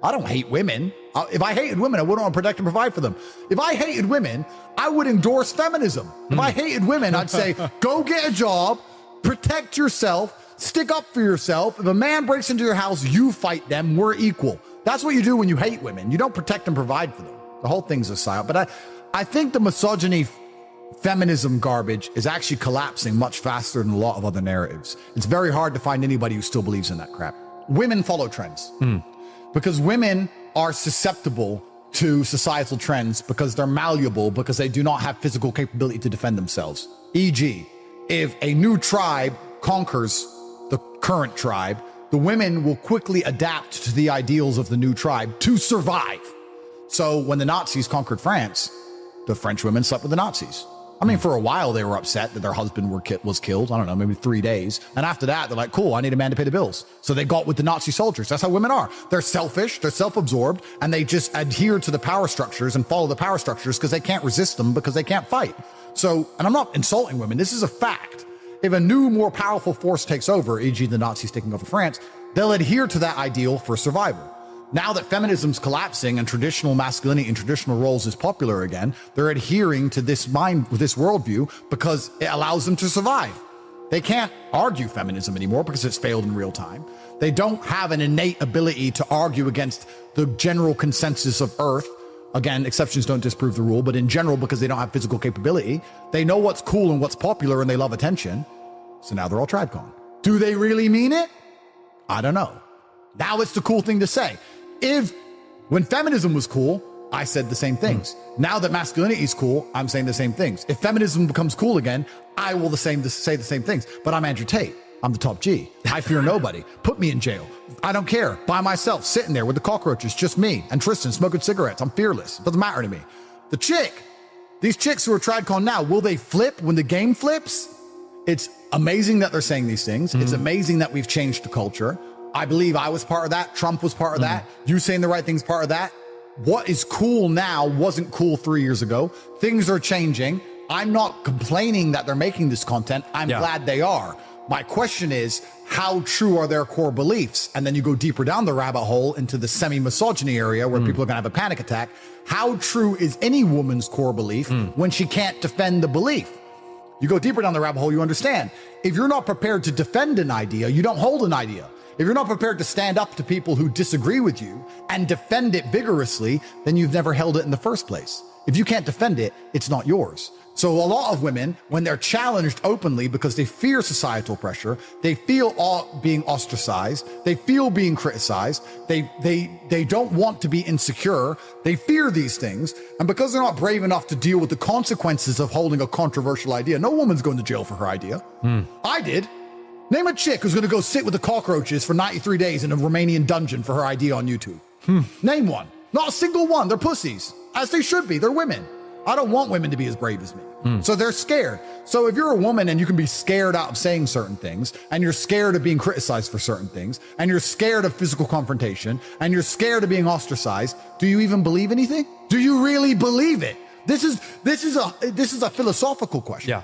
I don't hate women. If I hated women, I wouldn't want to protect and provide for them. If I hated women, I would endorse feminism. If I hated women, I'd say, go get a job, protect yourself, stick up for yourself. If a man breaks into your house, you fight them. We're equal. That's what you do when you hate women. You don't protect and provide for them. The whole thing's a psyop. But I think the misogyny feminism garbage is actually collapsing much faster than a lot of other narratives. It's very hard to find anybody who still believes in that crap. Women follow trends. Because women are susceptible to societal trends because they're malleable, because they do not have physical capability to defend themselves. E.g., if a new tribe conquers the current tribe, the women will quickly adapt to the ideals of the new tribe to survive. So when the Nazis conquered France, the French women slept with the Nazis. I mean, for a while, they were upset that their husband was killed. I don't know, maybe 3 days. And after that, they're like, cool, I need a man to pay the bills. So they got with the Nazi soldiers. That's how women are. They're selfish, they're self-absorbed, and they just adhere to the power structures and follow the power structures because they can't resist them because they can't fight. So, and I'm not insulting women. This is a fact. If a new, more powerful force takes over, e.g. the Nazis taking over France, they'll adhere to that ideal for survival. Now that feminism's collapsing and traditional masculinity and traditional roles is popular again, they're adhering to this worldview because it allows them to survive. They can't argue feminism anymore because it's failed in real time. They don't have an innate ability to argue against the general consensus of Earth. Again, exceptions don't disprove the rule, but in general, because they don't have physical capability, they know what's cool and what's popular and they love attention. So now they're all tradcon. Do they really mean it? I don't know. Now it's the cool thing to say. When feminism was cool, I said the same things. Now that masculinity is cool, I'm saying the same things. If feminism becomes cool again, I will say the same things. But I'm Andrew Tate. I'm the top G. I fear nobody. Put me in jail. I don't care. By myself, sitting there with the cockroaches, just me and Tristan smoking cigarettes. I'm fearless. It doesn't matter to me. These chicks who are tradcon now, will they flip when the game flips? It's amazing that they're saying these things. It's amazing that we've changed the culture. I believe I was part of that. Trump was part of that. You saying the right thing's part of that. What is cool now wasn't cool 3 years ago. Things are changing. I'm not complaining that they're making this content. I'm glad they are. My question is, how true are their core beliefs? And then you go deeper down the rabbit hole into the semi-misogyny area where people are going to have a panic attack. How true is any woman's core belief when she can't defend the belief? You go deeper down the rabbit hole, you understand. If you're not prepared to defend an idea, you don't hold an idea. If you're not prepared to stand up to people who disagree with you and defend it vigorously, then you've never held it in the first place. If you can't defend it, it's not yours. So a lot of women, when they're challenged openly because they fear societal pressure, they feel being ostracized, they feel being criticized, they don't want to be insecure, they fear these things, and because they're not brave enough to deal with the consequences of holding a controversial idea, no woman's going to jail for her idea. I did. Name a chick who's going to go sit with the cockroaches for 93 days in a Romanian dungeon for her idea on YouTube. Name one. Not a single one. They're pussies, as they should be. They're women. I don't want women to be as brave as me. So they're scared. So if you're a woman and you can be scared out of saying certain things, and you're scared of being criticized for certain things, and you're scared of physical confrontation, and you're scared of being ostracized, do you even believe anything? Do you really believe it? This is a philosophical question. Yeah.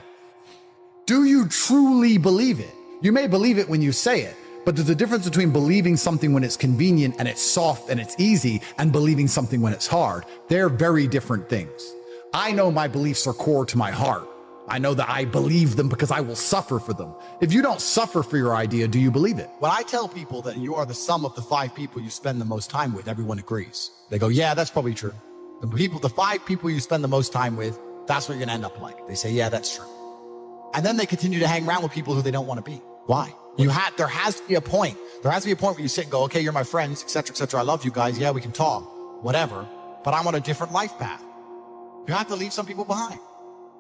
Do you truly believe it? You may believe it when you say it, but there's a difference between believing something when it's convenient and it's soft and it's easy and believing something when it's hard. They're very different things. I know my beliefs are core to my heart. I know that I believe them because I will suffer for them. If you don't suffer for your idea, do you believe it? When I tell people that you are the sum of the 5 people you spend the most time with, everyone agrees. They go, yeah, that's probably true. The 5 people you spend the most time with, that's what you're gonna end up like. They say, yeah, that's true. And then they continue to hang around with people who they don't want to be. Why? There has to be a point. There has to be a point where you sit and go, okay, you're my friends, etc., etc. I love you guys. Yeah, we can talk, whatever. But I'm on a different life path. You have to leave some people behind.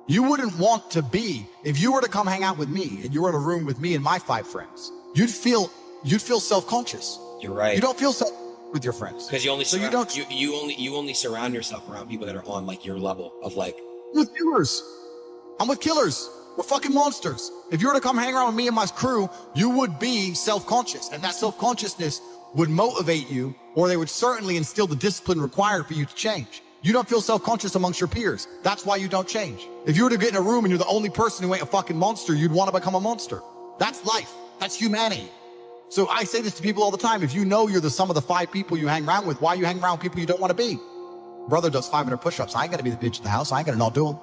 You wouldn't want to be, if you were to come hang out with me and you were in a room with me and my 5 friends, you'd feel self-conscious. You're right. You don't feel so with your friends. Because you only surround yourself around people that are on like your level of like. I'm with killers. I'm with killers. We're fucking monsters. If you were to come hang around with me and my crew, you would be self-conscious. And that self-consciousness would motivate you, or they would certainly instill the discipline required for you to change. You don't feel self-conscious amongst your peers. That's why you don't change. If you were to get in a room and you're the only person who ain't a fucking monster, you'd want to become a monster. That's life. That's humanity. So I say this to people all the time. If you know you're the sum of the 5 people you hang around with, why you hang around with people you don't want to be? Brother does 500 push-ups. I ain't gonna be the bitch in the house. I ain't gonna not do them.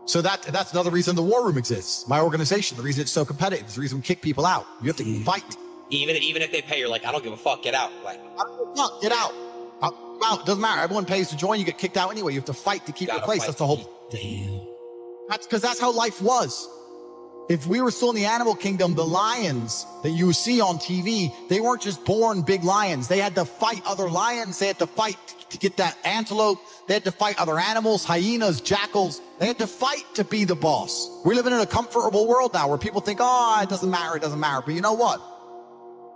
So that's another reason the war room exists. My organization, the reason it's so competitive, is the reason we kick people out. You have to fight. Even if they pay, you're like, I don't give a fuck. Get out. Like, I don't give a fuck. Get out. Out. Doesn't matter. Everyone pays to join. You get kicked out anyway. You have to fight to keep your place. That's the whole. Damn. That's because that's how life was. If we were still in the animal kingdom, the lions that you see on TV, they weren't just born big lions. They had to fight other lions. They had to fight to get that antelope. They had to fight other animals, hyenas, jackals. They had to fight to be the boss. We're living in a comfortable world now where people think, oh, it doesn't matter. It doesn't matter. But you know what?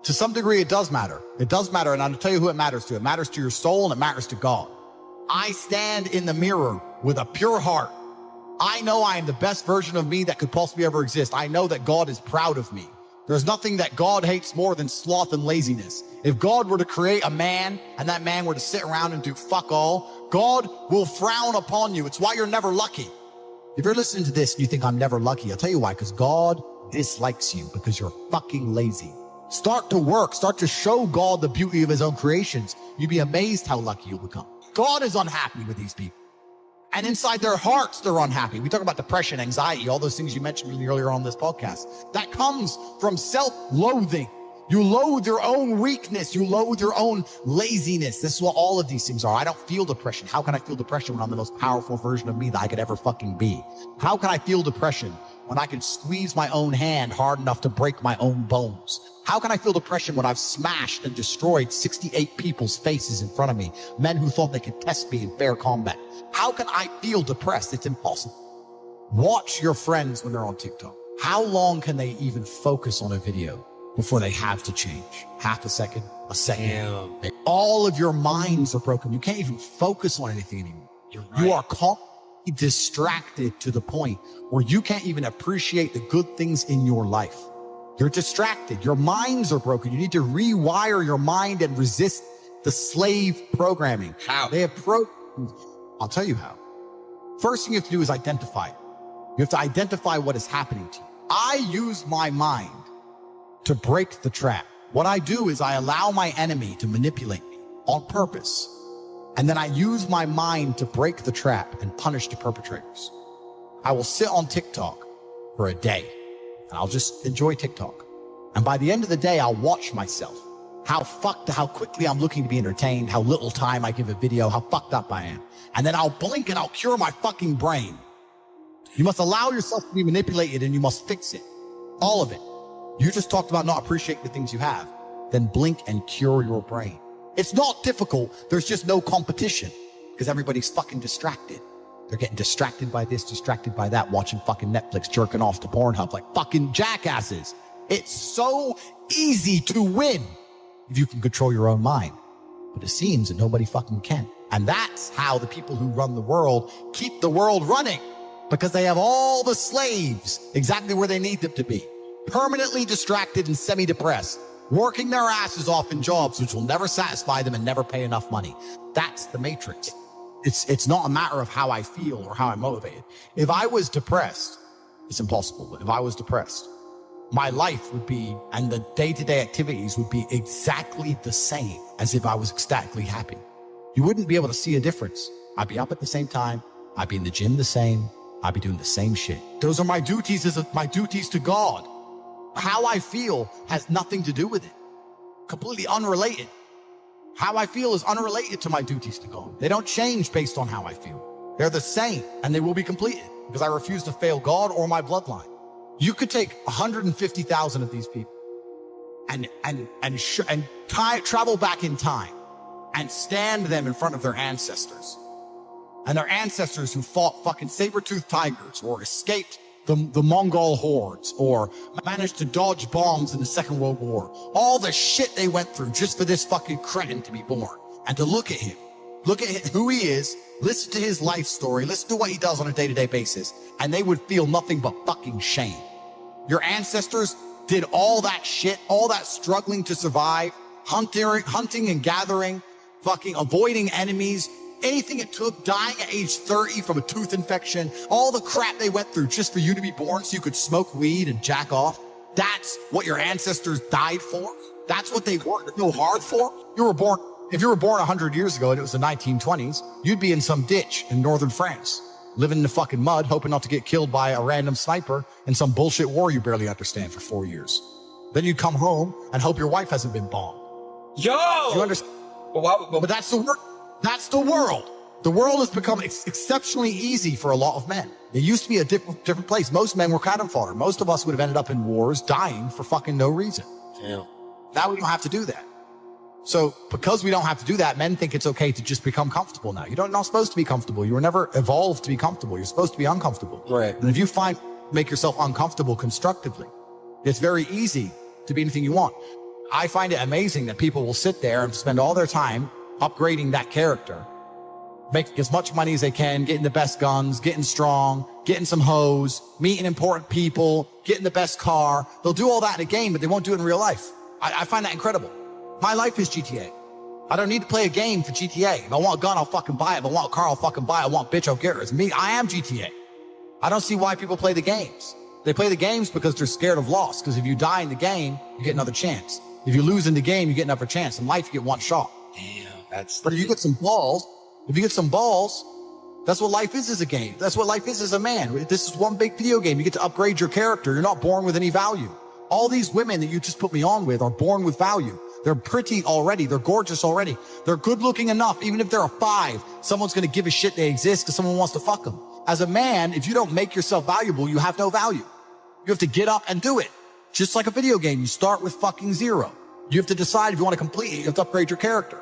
To some degree, it does matter. It does matter. And I'll tell you who it matters to. It matters to your soul and it matters to God. I stand in the mirror with a pure heart. I know I am the best version of me that could possibly ever exist. I know that God is proud of me. There's nothing that God hates more than sloth and laziness. If God were to create a man and that man were to sit around and do fuck all, God will frown upon you. It's why you're never lucky. If you're listening to this and you think I'm never lucky, I'll tell you why, because God dislikes you because you're fucking lazy. Start to work. Start to show God the beauty of his own creations. You'd be amazed how lucky you'll become. God is unhappy with these people. And inside their hearts, they're unhappy. We talk about depression, anxiety, all those things you mentioned really earlier on this podcast. That comes from self-loathing. You loathe your own weakness. You loathe your own laziness. This is what all of these things are. I don't feel depression. How can I feel depression when I'm the most powerful version of me that I could ever fucking be? How can I feel depression when I can squeeze my own hand hard enough to break my own bones? How can I feel depression when I've smashed and destroyed 68 people's faces in front of me, men who thought they could test me in fair combat? How can I feel depressed? It's impossible. Watch your friends when they're on TikTok. How long can they even focus on a video before they have to change? Half a second, a second. Damn. All of your minds are broken. You can't even focus on anything anymore. You're right. You are constantly distracted to the point where you can't even appreciate the good things in your life. You're distracted. Your minds are broken. You need to rewire your mind and resist the slave programming. How? They have I'll tell you how. First thing you have to do is identify it. You have to identify what is happening to you. I use my mind to break the trap. What I do is I allow my enemy to manipulate me on purpose. And then I use my mind to break the trap and punish the perpetrators. I will sit on TikTok for a day and I'll just enjoy TikTok. And by the end of the day, I'll watch myself. How quickly I'm looking to be entertained, how little time I give a video, how fucked up I am. And then I'll blink and I'll cure my fucking brain. You must allow yourself to be manipulated and you must fix it. All of it. You just talked about not appreciating the things you have. Then blink and cure your brain. It's not difficult. There's just no competition because everybody's fucking distracted. They're getting distracted by this, distracted by that, watching fucking Netflix, jerking off to Pornhub like fucking jackasses. It's so easy to win if you can control your own mind. But it seems that nobody fucking can. And that's how the people who run the world keep the world running, because they have all the slaves exactly where they need them to be, permanently distracted and semi-depressed, working their asses off in jobs which will never satisfy them and never pay enough money. That's the matrix. It's not a matter of how I feel or how I'm motivated. If I was depressed, it's impossible, but if I was depressed, my life would be, and the day-to-day activities would be exactly the same as if I was ecstatically happy. You wouldn't be able to see a difference. I'd be up at the same time. I'd be in the gym the same. I'd be doing the same shit. Those are my duties as my duties to God. How I feel has nothing to do with it. Completely unrelated. How I feel is unrelated to my duties to God. They don't change based on how I feel. They're the same, and they will be completed because I refuse to fail God or my bloodline. You could take 150,000 of these people and travel back in time and stand them in front of their ancestors. And their ancestors who fought fucking saber-toothed tigers or escaped the Mongol hordes or managed to dodge bombs in the Second World War. All the shit they went through just for this fucking cretin to be born. And to look at him, who he is, listen to his life story, listen to what he does on a day-to-day basis, and they would feel nothing but fucking shame. Your ancestors did all that shit, all that struggling to survive, hunting and gathering, fucking avoiding enemies, anything it took, dying at age 30 from a tooth infection, all the crap they went through just for you to be born so you could smoke weed and jack off. That's what your ancestors died for. That's what they worked so hard for. If you were born 100 years ago and it was the 1920s, you'd be in some ditch in northern France, living in the fucking mud, hoping not to get killed by a random sniper in some bullshit war you barely understand for 4 years. Then you'd come home and hope your wife hasn't been bombed. Yo! You understand? But that's the work. That's the world. The world has become exceptionally easy for a lot of men. It used to be a different place. Most men were cannon fodder. Most of us would have ended up in wars, dying for fucking no reason. Damn. Now we don't have to do that. So because we don't have to do that, men think it's okay to just become comfortable now. You're not supposed to be comfortable. You were never evolved to be comfortable. You're supposed to be uncomfortable. Right. And if you make yourself uncomfortable constructively, it's very easy to be anything you want. I find it amazing that people will sit there and spend all their time upgrading that character, making as much money as they can, getting the best guns, getting strong, getting some hoes, meeting important people, getting the best car. They'll do all that in a game, but they won't do it in real life. I find that incredible. My life is GTA. I don't need to play a game for GTA. If I want a gun, I'll fucking buy it. If I want a car, I'll fucking buy it. I want a bitch, I'll get her. It's me. I am GTA. I don't see why people play the games. They play the games because they're scared of loss. Because if you die in the game, you get another chance. If you lose in the game, you get another chance. In life, you get one shot. Damn, But if you get some balls, that's what life is as a game. That's what life is as a man. This is one big video game. You get to upgrade your character. You're not born with any value. All these women that you just put me on with are born with value. They're pretty already. They're gorgeous already. They're good looking enough. Even if they're a 5, someone's going to give a shit they exist because someone wants to fuck them. As a man, if you don't make yourself valuable, you have no value. You have to get up and do it. Just like a video game, you start with fucking 0. You have to decide if you want to complete it. You have to upgrade your character.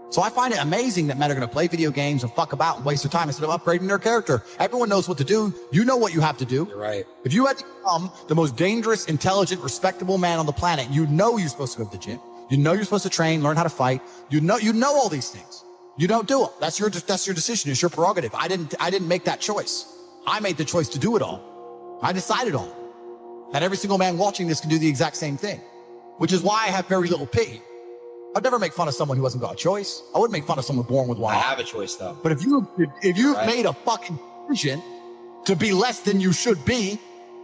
So I find it amazing that men are going to play video games and fuck about and waste their time instead of upgrading their character. Everyone knows what to do. You know what you have to do. You're right. If you had to become the most dangerous, intelligent, respectable man on the planet, you know you're supposed to go to the gym. You know you're supposed to train, learn how to fight. You know all these things. You don't do them. That's your decision. It's your prerogative. I didn't make that choice. I made the choice to do it all. I decided on it. And every single man watching this can do the exact same thing, which is why I have very little pity. I'd never make fun of someone who hasn't got a choice. I wouldn't make fun of someone born with one. I have a choice though. But if you've right. made a fucking decision to be less than you should be,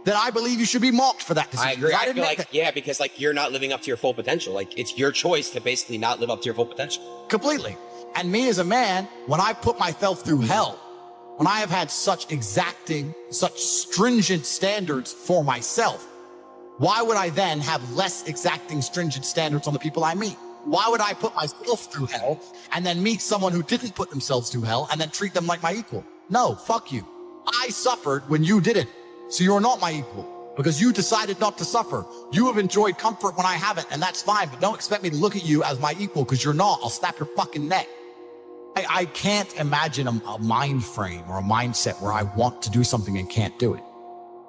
then I believe you should be mocked for that decision. I agree. I feel like, yeah, because like you're not living up to your full potential. Like it's your choice to basically not live up to your full potential. Completely. And me as a man, when I put myself through hell, when I have had such exacting, such stringent standards for myself, why would I then have less exacting, stringent standards on the people I meet? Why would I put myself through hell and then meet someone who didn't put themselves through hell and then treat them like my equal? No, fuck you. I suffered when you didn't. So you're not my equal because you decided not to suffer. You have enjoyed comfort when I haven't, and that's fine, but don't expect me to look at you as my equal because you're not. I'll snap your fucking neck. I can't imagine a mind frame or a mindset where I want to do something and can't do it.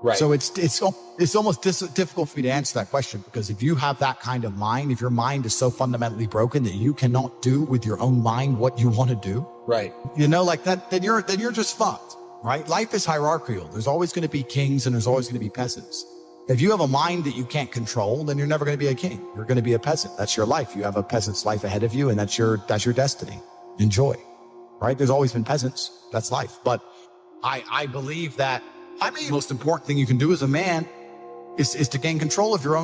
Right. So it's almost difficult for me to answer that question, because if you have that kind of mind, if your mind is so fundamentally broken that you cannot do with your own mind what you want to do, right, you know, like that, then you're just fucked, right? Life is hierarchical. There's always going to be kings and there's always going to be peasants. If you have a mind that you can't control, then you're never going to be a king. You're going to be a peasant. That's your life. You have a peasant's life ahead of you, and that's your destiny. Enjoy, right? There's always been peasants. That's life. But I believe that the most important thing you can do as a man is to gain control of your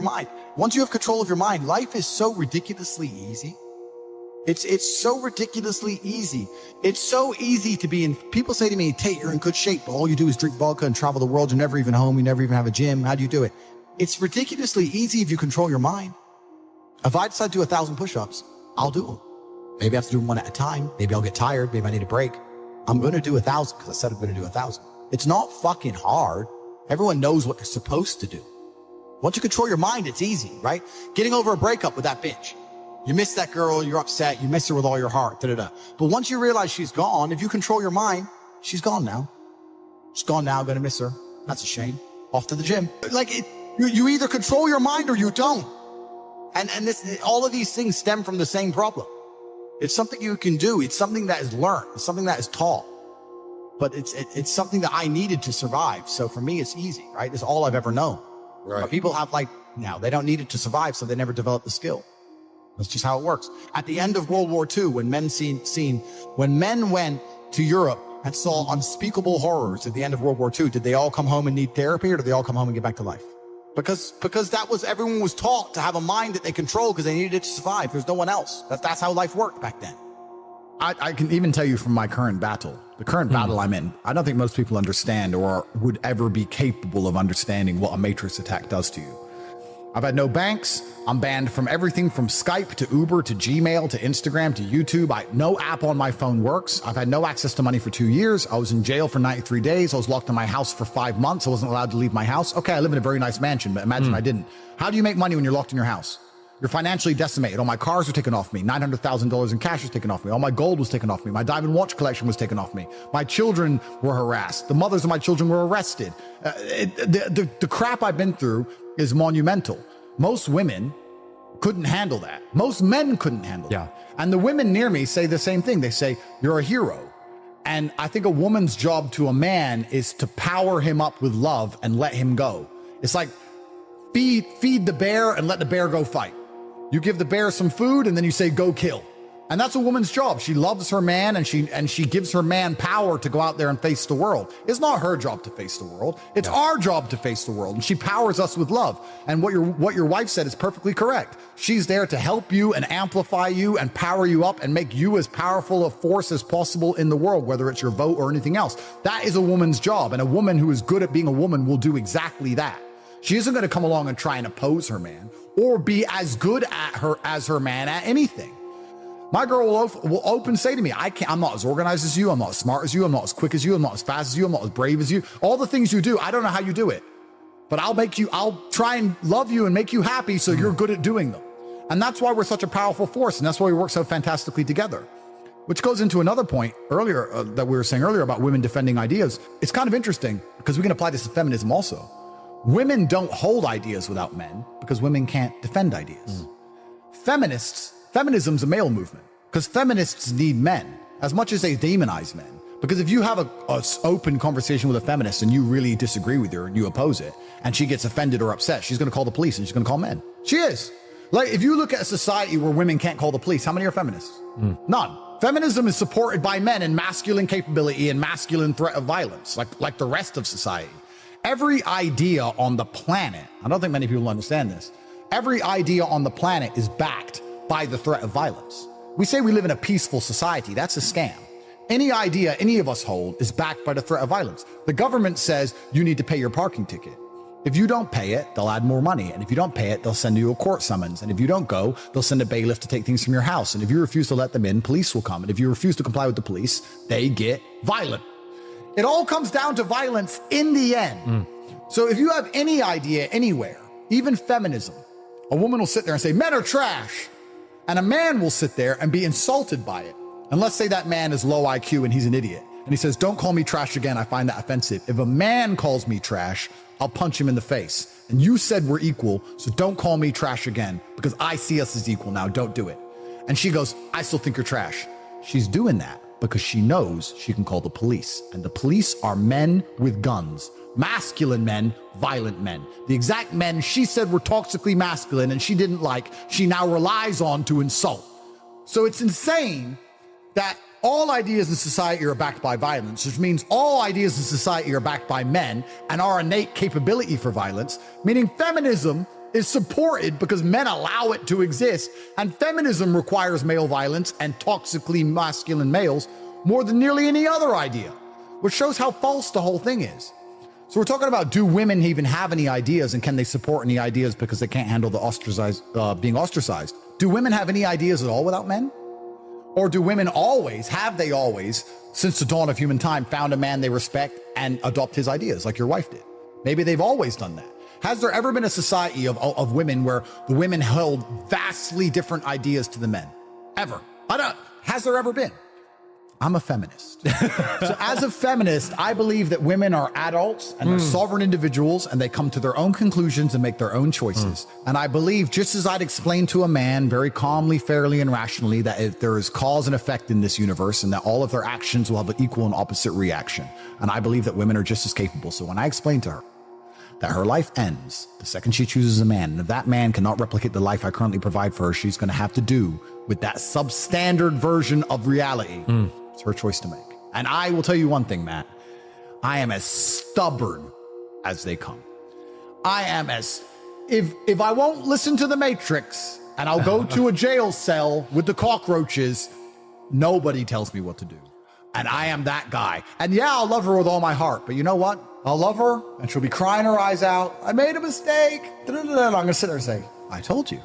mind. Once you have control of your mind, life is so ridiculously easy. It's so ridiculously easy. It's so easy to be in. People say to me, Tate, you're in good shape, but all you do is drink vodka and travel the world. You're never even home. You never even have a gym. How do you do it? It's ridiculously easy if you control your mind. If I decide to do 1,000 push-ups, I'll do them. Maybe I have to do them one at a time. Maybe I'll get tired. Maybe I need a break. I'm going to do 1,000 because I said I'm going to do 1,000. It's not fucking hard. Everyone knows what they're supposed to do. Once you control your mind, it's easy, right? Getting over a breakup with that bitch. You miss that girl, you're upset, you miss her with all your heart, da-da-da. But once you realize she's gone, if you control your mind, she's gone now. She's gone now, I'm gonna miss her. That's a shame. Off to the gym. You either control your mind or you don't. And all of these things stem from the same problem. It's something you can do. It's something that is learned. It's something that is taught. But it's something that I needed to survive. So for me, it's easy, right? It's all I've ever known. right. But people have they don't need it to survive, so they never develop the skill. That's just how it works. At the end of World War II, when men went to Europe and saw unspeakable horrors at the end of World War II, did they all come home and need therapy, or did they all come home and get back to life? Because everyone was taught to have a mind that they control because they needed it to survive. There's no one else. That's how life worked back then. I can even tell you from my current battle, the current battle I'm in, I don't think most people understand or would ever be capable of understanding what a matrix attack does to you. I've had no banks. I'm banned from everything from Skype to Uber to Gmail to Instagram to YouTube. No app on my phone works. I've had no access to money for 2 years. I was in jail for 93 days. I was locked in my house for 5 months. I wasn't allowed to leave my house. Okay, I live in a very nice mansion, but imagine I didn't. How do you make money when you're locked in your house? You're financially decimated. All my cars were taken off me. $900,000 in cash was taken off me. All my gold was taken off me. My diamond watch collection was taken off me. My children were harassed. The mothers of my children were arrested. The crap I've been through is monumental. Most women couldn't handle that. Most men couldn't handle that. And the women near me say the same thing. They say, you're a hero. And I think a woman's job to a man is to power him up with love and let him go. It's like feed the bear and let the bear go fight. You give the bear some food and then you say, go kill. And that's a woman's job. She loves her man and she gives her man power to go out there and face the world. It's not her job to face the world. It's our job to face the world. And she powers us with love. And what your wife said is perfectly correct. She's there to help you and amplify you and power you up and make you as powerful a force as possible in the world, whether it's your vote or anything else. That is a woman's job. And a woman who is good at being a woman will do exactly that. She isn't going to come along and try and oppose her man or be as good at her as her man at anything. My girl will open say to me, I'm not as organized as you. I'm not as smart as you. I'm not as quick as you. I'm not as fast as you. I'm not as brave as you. All the things you do, I don't know how you do it, but I'll try and love you and make you happy so you're good at doing them. And that's why we're such a powerful force. And that's why we work so fantastically together, which goes into another point earlier that we were saying earlier about women defending ideas. It's kind of interesting because we can apply this to feminism also. Women don't hold ideas without men because women can't defend ideas. Feminism's a male movement because feminists need men as much as they demonize men. Because if you have a open conversation with a feminist and you really disagree with her and you oppose it and she gets offended or upset, she's going to call the police and she's going to call men. She is. Like, if you look at a society where women can't call the police, how many are feminists? None. Feminism is supported by men in masculine capability and masculine threat of violence, like the rest of society. Every idea on the planet, I don't think many people understand this, every idea on the planet is backed by the threat of violence. We say we live in a peaceful society. That's a scam. Any idea any of us hold is backed by the threat of violence. The government says you need to pay your parking ticket. If you don't pay it, they'll add more money. And if you don't pay it, they'll send you a court summons. And if you don't go, they'll send a bailiff to take things from your house. And if you refuse to let them in, police will come. And if you refuse to comply with the police, they get violent. It all comes down to violence in the end. So if you have any idea anywhere, even feminism, a woman will sit there and say, men are trash. And a man will sit there and be insulted by it. And let's say that man is low IQ and he's an idiot. And he says, don't call me trash again. I find that offensive. If a man calls me trash, I'll punch him in the face. And you said we're equal, so don't call me trash again because I see us as equal now. Don't do it. And she goes, I still think you're trash. She's doing that because she knows she can call the police. And the police are men with guns. Masculine men, violent men. The exact men she said were toxically masculine and she didn't like, she now relies on to insult. So it's insane that all ideas in society are backed by violence, which means all ideas in society are backed by men and our innate capability for violence, meaning feminism is supported because men allow it to exist, and feminism requires male violence and toxically masculine males more than nearly any other idea, which shows how false the whole thing is. So we're talking about, do women even have any ideas, and can they support any ideas because they can't handle the being ostracized? Do women have any ideas at all without men? Or do women always, have they always, since the dawn of human time, found a man they respect and adopt his ideas like your wife did? Maybe they've always done that. Has there ever been a society of women where the women held vastly different ideas to the men? Ever? Has there ever been? I'm a feminist. So as a feminist, I believe that women are adults and they're sovereign individuals and they come to their own conclusions and make their own choices. And I believe, just as I'd explain to a man very calmly, fairly, and rationally, that if there is cause and effect in this universe and that all of their actions will have an equal and opposite reaction. And I believe that women are just as capable. So when I explain to her that her life ends the second she chooses a man, and if that man cannot replicate the life I currently provide for her, she's going to have to do with that substandard version of reality. It's her choice to make. And I will tell you one thing, Matt. I am as stubborn as they come. I am as, if I won't listen to the Matrix and I'll go to a jail cell with the cockroaches, nobody tells me what to do. And I am that guy. And yeah, I'll love her with all my heart. But you know what? I'll love her and she'll be crying her eyes out. I made a mistake. I'm going to sit there and say, I told you.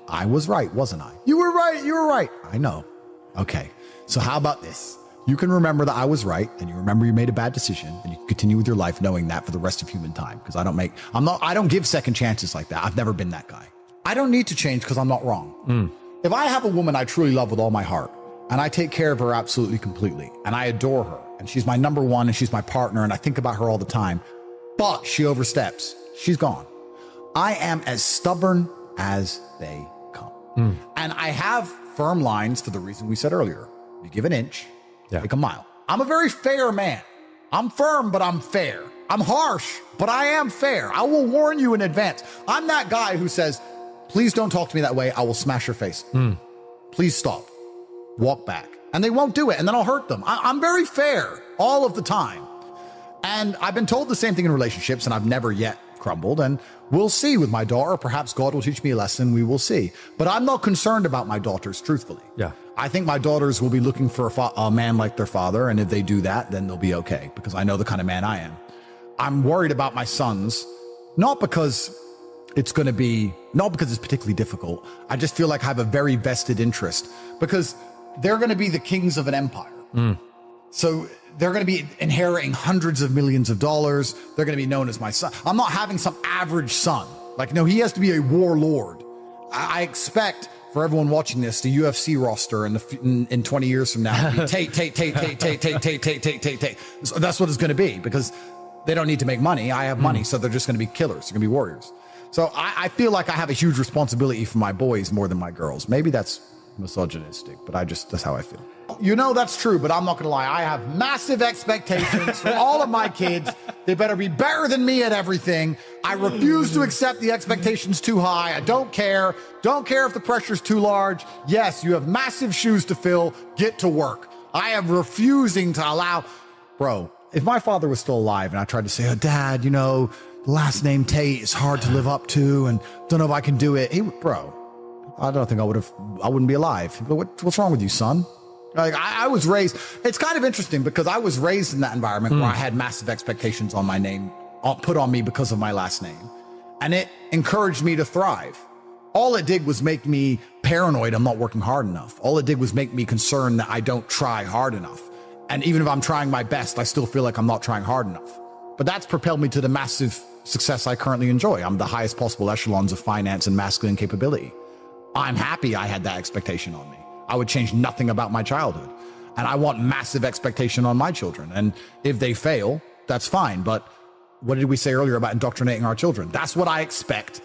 I was right, wasn't I? You were right. You were right. I know. Okay. So how about this? You can remember that I was right, and you remember you made a bad decision, and you can continue with your life knowing that for the rest of human time. Because I don't give second chances like that. I've never been that guy. I don't need to change because I'm not wrong. If I have a woman I truly love with all my heart, and I take care of her absolutely completely, and I adore her, and she's my number one, and she's my partner, and I think about her all the time, but she oversteps, she's gone. I am as stubborn as they come. And I have firm lines for the reason we said earlier. You give an inch, take a mile. I'm a very fair man. I'm firm, but I'm fair. I'm harsh, but I am fair. I will warn you in advance. I'm that guy who says, please don't talk to me that way. I will smash your face. Please stop. Walk back. And they won't do it, and then I'll hurt them. I'm very fair all of the time. And I've been told the same thing in relationships, and I've never yet crumbled. And we'll see with my daughter. Perhaps God will teach me a lesson. We will see. But I'm not concerned about my daughters, truthfully. Yeah. I think my daughters will be looking for a man like their father. And if they do that, then they'll be okay, because I know the kind of man I am. I'm worried about my sons, not because it's particularly difficult. I just feel like I have a very vested interest, because they're going to be the kings of an empire. So they're going to be inheriting hundreds of millions of dollars. They're going to be known as my son. I'm not having some average son. Like, no, he has to be a warlord. I expect, for everyone watching this, the UFC roster in 20 years from now will be Tate. So that's what it's going to be, because they don't need to make money. I have money, so they're just going to be killers. They're going to be warriors. So I feel like I have a huge responsibility for my boys more than my girls. Maybe that's misogynistic, but that's how I feel. You know, that's true, but I'm not going to lie. I have massive expectations for all of my kids. They better be better than me at everything. I refuse to accept the expectations too high. I don't care. Don't care if the pressure's too large. Yes, you have massive shoes to fill. Get to work. I am refusing to allow... Bro, if my father was still alive and I tried to say, oh, Dad, you know, the last name Tate is hard to live up to and don't know if I can do it. Bro, I don't think I wouldn't be alive. What's wrong with you, son? Like, I was raised, it's kind of interesting because I was raised in that environment where I had massive expectations on my name put on me because of my last name. And it encouraged me to thrive. All it did was make me paranoid I'm not working hard enough. All it did was make me concerned that I don't try hard enough. And even if I'm trying my best, I still feel like I'm not trying hard enough. But that's propelled me to the massive success I currently enjoy. I'm the highest possible echelons of finance and masculine capability. I'm happy I had that expectation on me. I would change nothing about my childhood. And I want massive expectation on my children. And if they fail, that's fine. But what did we say earlier about indoctrinating our children? That's what I expect.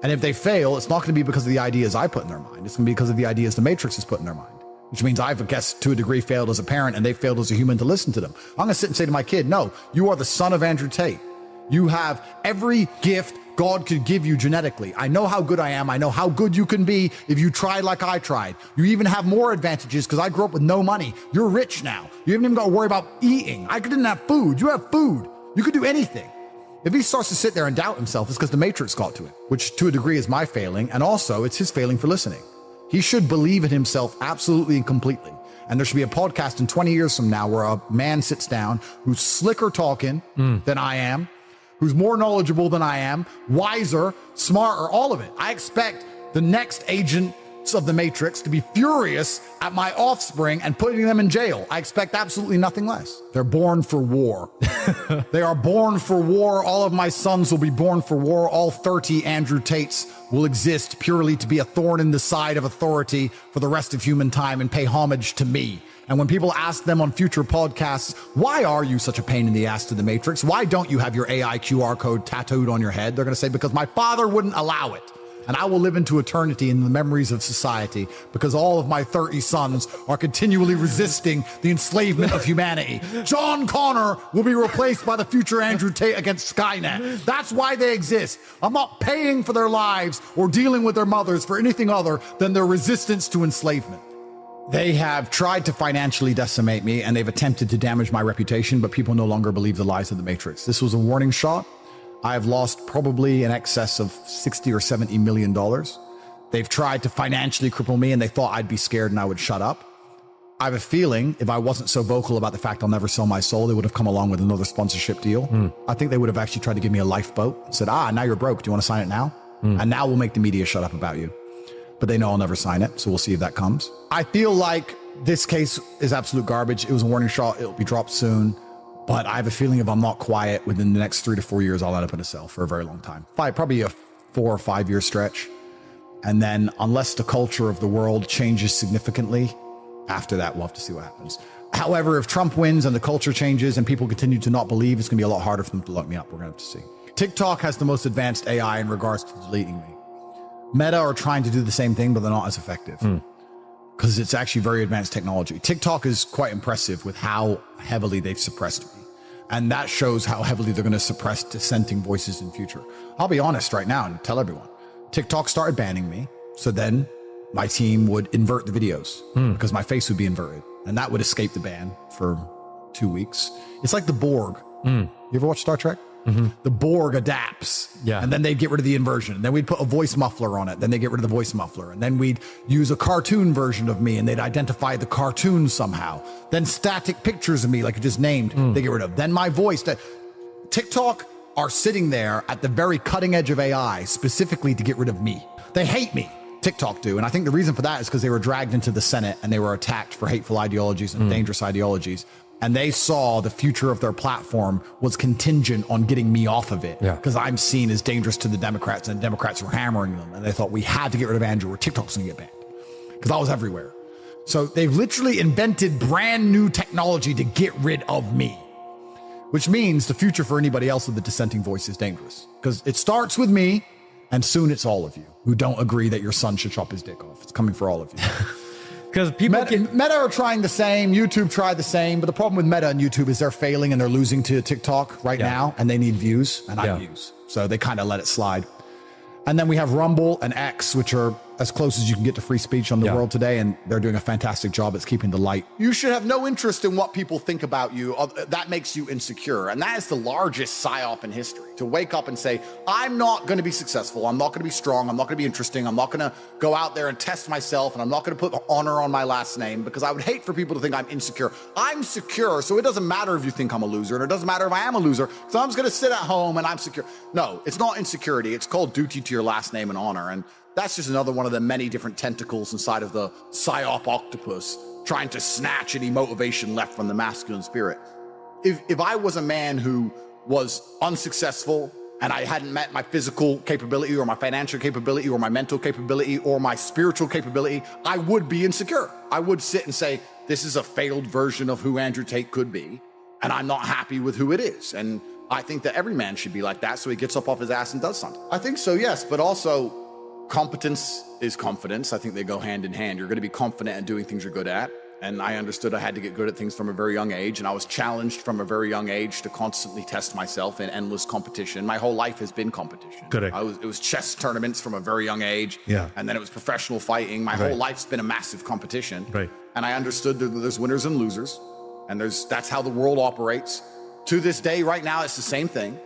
And if they fail, it's not going to be because of the ideas I put in their mind. It's going to be because of the ideas the Matrix has put in their mind, which means I've, I guess, to a degree, failed as a parent and they failed as a human to listen to them. I'm going to sit and say to my kid, no, you are the son of Andrew Tate. You have every gift God could give you genetically. I know how good I am. I know how good you can be if you tried like I tried. You even have more advantages because I grew up with no money. You're rich now. You haven't even got to worry about eating. I didn't have food. You have food. You could do anything. If he starts to sit there and doubt himself, it's because the Matrix got to him, which to a degree is my failing. And also it's his failing for listening. He should believe in himself absolutely and completely. And there should be a podcast in 20 years from now where a man sits down who's slicker talking than I am, who's more knowledgeable than I am, wiser, smarter, all of it. I expect the next agents of the Matrix to be furious at my offspring and putting them in jail. I expect absolutely nothing less. They're born for war. They are born for war. All of my sons will be born for war. All 30 Andrew Tates will exist purely to be a thorn in the side of authority for the rest of human time and pay homage to me. And when people ask them on future podcasts, why are you such a pain in the ass to the Matrix? Why don't you have your AI QR code tattooed on your head? They're going to say, because my father wouldn't allow it. And I will live into eternity in the memories of society because all of my 30 sons are continually resisting the enslavement of humanity. John Connor will be replaced by the future Andrew Tate against Skynet. That's why they exist. I'm not paying for their lives or dealing with their mothers for anything other than their resistance to enslavement. They have tried to financially decimate me and they've attempted to damage my reputation, but people no longer believe the lies of the Matrix. This was a warning shot. I have lost probably in excess of 60 or 70 million dollars. They've tried to financially cripple me and they thought I'd be scared and I would shut up. I have a feeling if I wasn't so vocal about the fact I'll never sell my soul, they would have come along with another sponsorship deal. I think they would have actually tried to give me a lifeboat and said, now you're broke. Do you want to sign it now? And now we'll make the media shut up about you. But they know I'll never sign it. So we'll see if that comes. I feel like this case is absolute garbage. It was a warning shot. It'll be dropped soon. But I have a feeling if I'm not quiet within the next 3 to 4 years, I'll end up in a cell for a very long time. Probably a 4 or 5 year stretch. And then unless the culture of the world changes significantly, after that, we'll have to see what happens. However, if Trump wins and the culture changes and people continue to not believe, it's going to be a lot harder for them to lock me up. We're going to have to see. TikTok has the most advanced AI in regards to deleting me. Meta are trying to do the same thing, but they're not as effective because it's actually very advanced technology. TikTok is quite impressive with how heavily they've suppressed me. And that shows how heavily they're going to suppress dissenting voices in future. I'll be honest right now and tell everyone. TikTok started banning me. So then my team would invert the videos because my face would be inverted. And that would escape the ban for 2 weeks. It's like the Borg. You ever watch Star Trek? The Borg adapts. And then they'd get rid of the inversion. And then we'd put a voice muffler on it. Then they get rid of the voice muffler. And then we'd use a cartoon version of me and they'd identify the cartoon somehow. Then static pictures of me, like you just named, they get rid of. Then my voice. TikTok are sitting there at the very cutting edge of AI specifically to get rid of me. They hate me. TikTok do. And I think the reason for that is because they were dragged into the Senate and they were attacked for hateful ideologies and dangerous ideologies. And they saw the future of their platform was contingent on getting me off of it because I'm seen as dangerous to the Democrats and the Democrats were hammering them. And they thought we had to get rid of Andrew or TikTok's going to get banned because I was everywhere. So they've literally invented brand new technology to get rid of me, which means the future for anybody else with the dissenting voice is dangerous because it starts with me and soon it's all of you who don't agree that your son should chop his dick off. It's coming for all of you. Because people Meta are trying the same, YouTube tried the same, but the problem with Meta and YouTube is they're failing and they're losing to TikTok right now and they need views and I views. So they kind of let it slide. And then we have Rumble and X, which are as close as you can get to free speech on the world today, and they're doing a fantastic job at keeping the light. You should have no interest in what people think about you. That makes you insecure. And that is the largest psyop in history. To wake up and say, I'm not going to be successful. I'm not going to be strong. I'm not going to be interesting. I'm not going to go out there and test myself. And I'm not going to put honor on my last name because I would hate for people to think I'm insecure. I'm secure. So it doesn't matter if you think I'm a loser. And it doesn't matter if I am a loser. So I'm just going to sit at home and I'm secure. No, it's not insecurity. It's called duty to your last name and honor. And that's just another one of the many different tentacles inside of the psyop octopus trying to snatch any motivation left from the masculine spirit. If I was a man who was unsuccessful and I hadn't met my physical capability or my financial capability or my mental capability or my spiritual capability, I would be insecure. I would sit and say, this is a failed version of who Andrew Tate could be, and I'm not happy with who it is. And I think that every man should be like that, so he gets up off his ass and does something. I think so, yes, but also competence is confidence. I think they go hand in hand. You're going to be confident at doing things you're good at. And I understood I had to get good at things from a very young age. And I was challenged from a very young age to constantly test myself in endless competition. My whole life has been competition. Correct. It was chess tournaments from a very young age. Yeah. And then it was professional fighting. My whole life's been a massive competition. Right. And I understood that there's winners and losers. And that's how the world operates. To this day, right now, it's the same thing.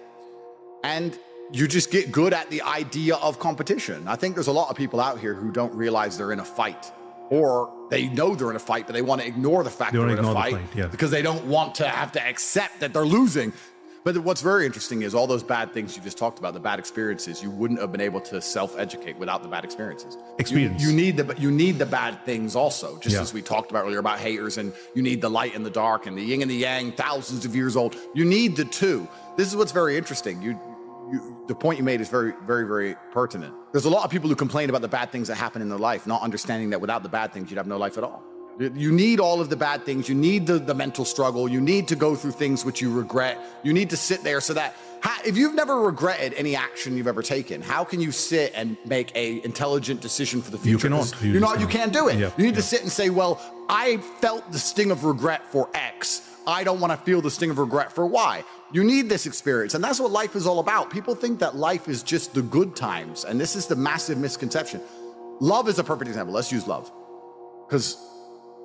And you just get good at the idea of competition. I think there's a lot of people out here who don't realize they're in a fight. Or they know they're in a fight, but they want to ignore the fact they're in a fight because they don't want to have to accept that they're losing. But what's very interesting is all those bad things you just talked about, the bad experiences, you wouldn't have been able to self-educate without the bad experiences. You need the bad things also, just as we talked about earlier about haters, and you need the light and the dark and the yin and the yang, thousands of years old. You need the two. This is what's very interesting. The point you made is very, very, very pertinent. There's a lot of people who complain about the bad things that happen in their life, not understanding that without the bad things, you'd have no life at all. You need all of the bad things. You need the mental struggle. You need to go through things which you regret. You need to sit there so that if you've never regretted any action you've ever taken, how can you sit and make a intelligent decision for the future? You can't do it. You need to sit and say, well, I felt the sting of regret for X. I don't want to feel the sting of regret for Y. You need this experience. And that's what life is all about. People think that life is just the good times. And this is the massive misconception. Love is a perfect example. Let's use love. Because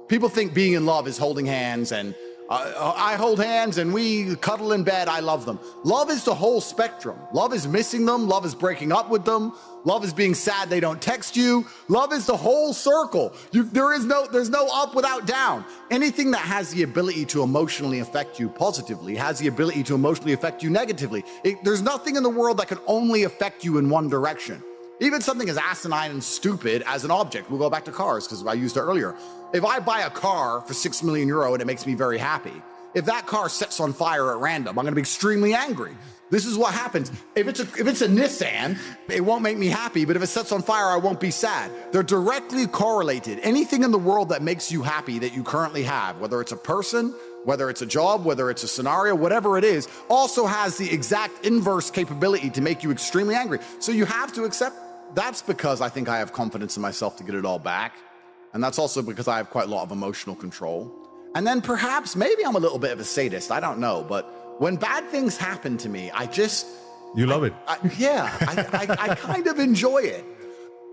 people think being in love is holding hands and I hold hands and we cuddle in bed. I love them. Love is the whole spectrum. Love is missing them. Love is breaking up with them. Love is being sad they don't text you. Love is the whole circle. There's no up without down. Anything that has the ability to emotionally affect you positively has the ability to emotionally affect you negatively. There's nothing in the world that can only affect you in one direction. Even something as asinine and stupid as an object. We'll go back to cars because I used it earlier. If I buy a car for 6 million euro and it makes me very happy, if that car sets on fire at random, I'm going to be extremely angry. This is what happens. If it's a Nissan, it won't make me happy, but if it sets on fire, I won't be sad. They're directly correlated. Anything in the world that makes you happy that you currently have, whether it's a person, whether it's a job, whether it's a scenario, whatever it is, also has the exact inverse capability to make you extremely angry. So you have to accept. That's because I think I have confidence in myself to get it all back. And that's also because I have quite a lot of emotional control. And then perhaps, maybe I'm a little bit of a sadist, I don't know. But when bad things happen to me, You love it. I kind of enjoy it.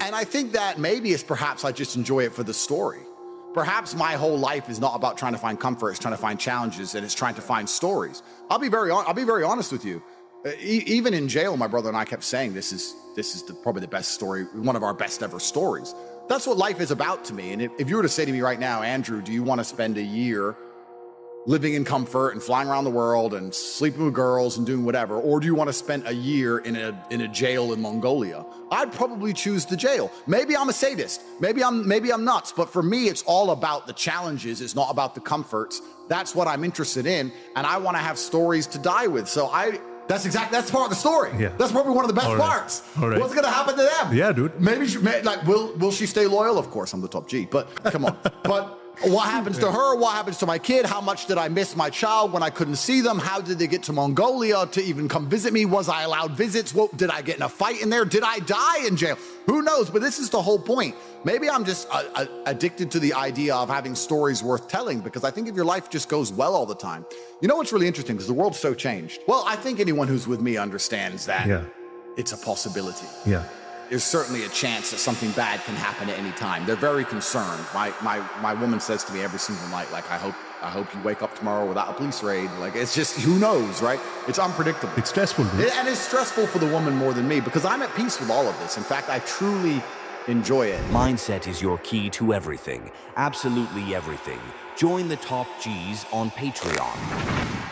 And I think that maybe it's perhaps I just enjoy it for the story. Perhaps my whole life is not about trying to find comfort, it's trying to find challenges, and it's trying to find stories. I'll be very honest with you. Even in jail, my brother and I kept saying this is probably the best story, one of our best ever stories. That's what life is about to me. And if you were to say to me right now, Andrew, do you want to spend a year living in comfort and flying around the world and sleeping with girls and doing whatever, or do you want to spend a year in a jail in Mongolia? I'd probably choose the jail. Maybe I'm a sadist. Maybe I'm nuts. But for me, it's all about the challenges. It's not about the comforts. That's what I'm interested in, and I want to have stories to die with. So that's part of the story. Yeah. That's probably one of the best parts. Right. What's going to happen to them? Yeah, dude. Maybe will she stay loyal? Of course, I'm the top G, but come on. But what happens to her? What happens to my kid? How much did I miss my child when I couldn't see them? How did they get to Mongolia to even come visit me? Was I allowed visits? Did I get in a fight in there? Did I die in jail? Who knows? But this is the whole point. Maybe I'm just addicted to the idea of having stories worth telling, because I think if your life just goes well all the time. You know what's really interesting? Because the world's so changed. Well, I think anyone who's with me understands that it's a possibility. Yeah. There's certainly a chance that something bad can happen at any time. They're very concerned. My woman says to me every single night, like, I hope you wake up tomorrow without a police raid. Like, it's just, who knows, right? It's unpredictable. It's stressful, dude. And it's stressful for the woman more than me, because I'm at peace with all of this. In fact, I truly enjoy it. Mindset is your key to everything. Absolutely everything. Join the top G's on Patreon.